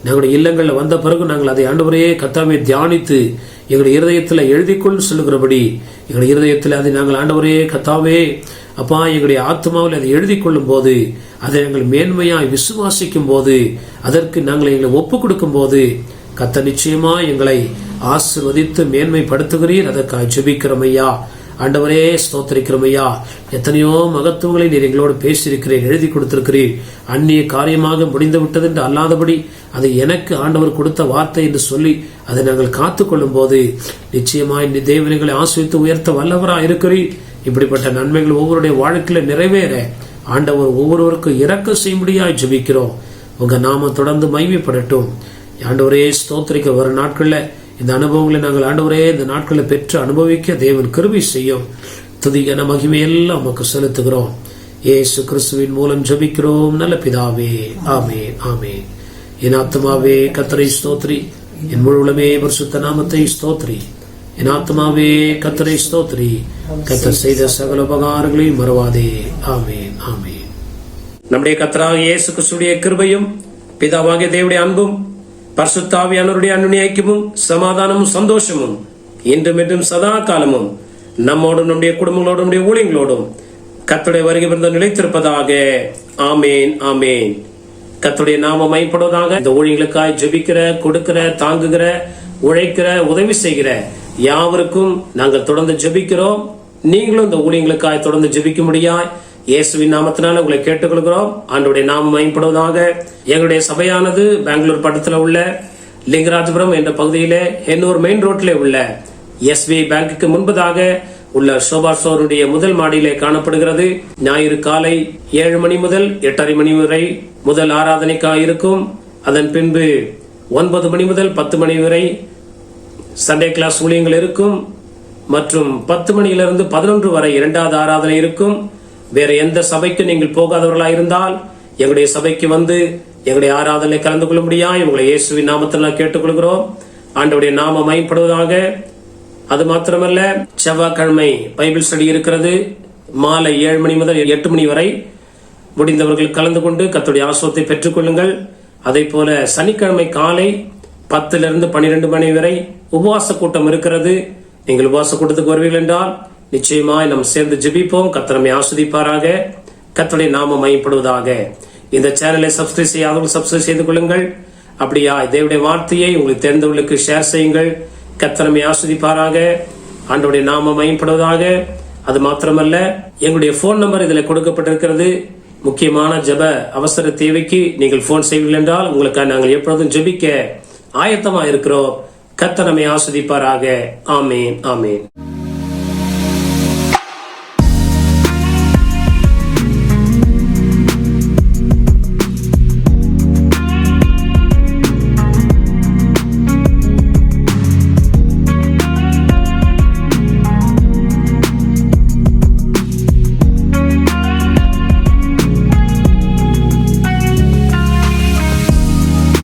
A: நாங்களுடைய இல்லங்களில் வந்த பிறகு நாங்கள் அதை ஆண்டவரே கர்த்தாவே தியானித்து எங்களுடைய இருதயத்தில் எழுதி கொண்டு சொல்லுகிறபடி எங்களுடைய இருதயத்தில் அதை நாங்கள் ஆண்டவரே கர்த்தாவே அப்பா எங்களுடைய ஆத்மாவில் அதை எழுதி கொள்ளும் போது அதை நாங்கள் மேன்மையாய் விசுவாசிக்கும் போது அதற்கு நாங்கள் எங்களை ஒப்புக் கொடுக்கும் போது கர்த்தர் நிச்சயமா எங்களை ஆசீர்வதித்து மேன்மைப்படுத்துகிறீர். அதற்காக ஜெபிக்கிறோம் ஐயா. ஆண்டவரே ஸ்தோத்திரிக்கிறோம் ஐயா. எத்தனையோ மகத்துவங்களை நீர் எங்களோடு பேசியிருக்கிறீர், எழுதி கொடுத்திருக்கிறீர். அந்நிய காரியமாக முடிந்து விட்டது என்று அல்லாதபடி அதை எனக்கு ஆண்டவர் கொடுத்த வார்த்தை என்று சொல்லி அதை நாங்கள் காத்து கொள்ளும் போது நிச்சயமாய் தேவனைகளை ஆசீர்வதித்து உயர்த்த வல்லவராக இருக்கிறீர். இப்படிப்பட்ட நன்மைகள் ஒவ்வொருடைய வாழ்க்கையில நிறைவேற ஆண்டவர் ஒவ்வொருவருக்கும் இரக்க செய்யும்படியாய் ஜெபிக்கிறோம். உங்க நாம தொடர்ந்து மகிமைப்படட்டும். ஆண்டவரே ஸ்தோத்திரிக்க வரும் நாட்கள்ல இந்த அனுபவங்களை நாங்கள் ஆண்டவரே இந்த நாட்களை பெற்று அனுபவிக்க தேவன் கிருபை செய்யும். துதிகன மகிமையெல்லாம் நமக்கு செலுத்துகிறோம். இயேசு கிறிஸ்துவின் மூலம் ஜெபிக்கிறோம் நல்ல பிதாவே. ஆமென் ஆமென். என் ஆத்துமாவே கர்த்தரை ஸ்தோத்திரி, என் முழுவதுமே பரிசுத்த நாமத்தை ஸ்தோத்திரி. என் ஆத்துமாவே கர்த்தரை ஸ்தோத்திரி, கர்த்தர் செய்த சகல உபகாரங்களையும் மறவாதே. ஆமென் ஆமென். நம்முடைய கர்த்தராகிய இயேசு கிறிஸ்துவின் கிருபையும் பிதாவாகிய தேவனுடைய அன்பும் பரிசுத்த ஆவியானவருடைய அன்பின் ஐக்கியமும் சமாதானமும் சந்தோஷமும் இன்றும் என்றும் சதா காலமும் நம்மோடும் நம்முடைய குடும்பங்களோடும் நம்முடைய ஊழியங்களோடும் கர்த்தருடைய வருகை வந்து நிலைத்திருப்பதாக. ஆமேன் ஆமேன். கர்த்தருடைய நாம மகிமைப்படுவதாக. இந்த ஊழியங்களுக்காய் ஜெபிக்கிற, கொடுக்கிற, தாங்குகிற, உழைக்கிற, உதவி செய்கிற யாவருக்கும் நாங்கள் தொடர்ந்து ஜெபிக்கிறோம். நீங்களும் இந்த ஊழியங்களுக்காய் தொடர்ந்து ஜெபிக்க முடியாய் இயேசுவின் நாமத்தினால உங்களை கேட்டுக்கொள்கிறோம். ஆண்டவருடைய நாமம் மகிமைப்படுவதாக. எங்களுடைய சபையானது பெங்களூர் பட்டத்தில் உள்ள லிங்கராஜபுரம் என்ற பகுதியிலே எண்ணூர் மெயின் ரோட்டிலே உள்ள SBI பேங்குக்கு முன்பதாக உள்ள சோபா ஸ்டோருடைய முதல் மாடியிலே காணப்படுகிறது. ஞாயிறு காலை 7 மணி முதல் 8:30 மணி வரை முதல் ஆராதனைக்காக இருக்கும். அதன் பின்பு 9 மணி முதல் 10 மணி வரை சண்டே கிளாஸ் ஊழியங்கள் இருக்கும். மற்றும் 10 மணியிலிருந்து 11 வரை இரண்டாவது ஆராதனை இருக்கும். வேற எந்த சபைக்கு நீங்கள் போகாதவர்களாக இருந்தால் எங்களுடைய சபைக்கு வந்து எங்களுடைய ஆராதனை கலந்து கொள்ள முடியாது உங்களை இயேசுவின் நாமத்தில் நான் கேட்டுக்கொள்கிறோம். ஆண்டவருடைய நாமம் மகிமைப்படுவதாக. அது மாத்திரமல்ல, செவ்வாய்க்கிழமை பைபிள் ஸ்டடி இருக்கிறது. மாலை 7 மணி முதல் 8 மணி வரை முடிந்தவர்கள் கலந்து கொண்டு கர்த்தருடைய ஆசீர்வாதத்தை பெற்றுக் கொள்ளுங்கள். அதே போல சனிக்கிழமை காலை 10 to 12 மணி வரை உபவாச கூட்டம் இருக்கிறது. நீங்கள் உபவாச கூட்டத்துக்கு வருவீர்கள் என்றால் நிச்சயமாய் நாம் சேர்ந்து ஜெபிப்போம். கர்த்தர் நம்மை ஆசீர்வதிப்பாராக. கர்த்தருடைய நாமம் மகிமைப்படுவதாக. இந்த சேனலை சப்ஸ்கிரைப் செய்யாதவர்கள் சப்ஸ்கிரைப் செய்து கொள்ளுங்கள். அப்படியா தேவனுடைய வார்த்தையை உங்களுக்கு தெரிந்தவர்களுக்கு ஷேர் செய்யுங்கள். கர்த்தர் நம்மை ஆசீர்வதிப்பாராக. ஆண்டவருடைய நாமம் மகிமைப்படுவதாக. அது மாத்திரமல்ல, எங்களுடைய போன் நம்பர் இதில் கொடுக்கப்பட்டிருக்கிறது. முக்கியமான ஜெப அவசர தேவைக்கு நீங்கள் போன் செய்வீர்கள் என்றால் உங்களுக்கு நாங்கள் எப்பொழுதும் ஜெபிக்க ஆயத்தமா இருக்கிறோம். கர்த்தர் நம்மை ஆசீர்வதிப்பாராக. ஆமென் ஆமென்.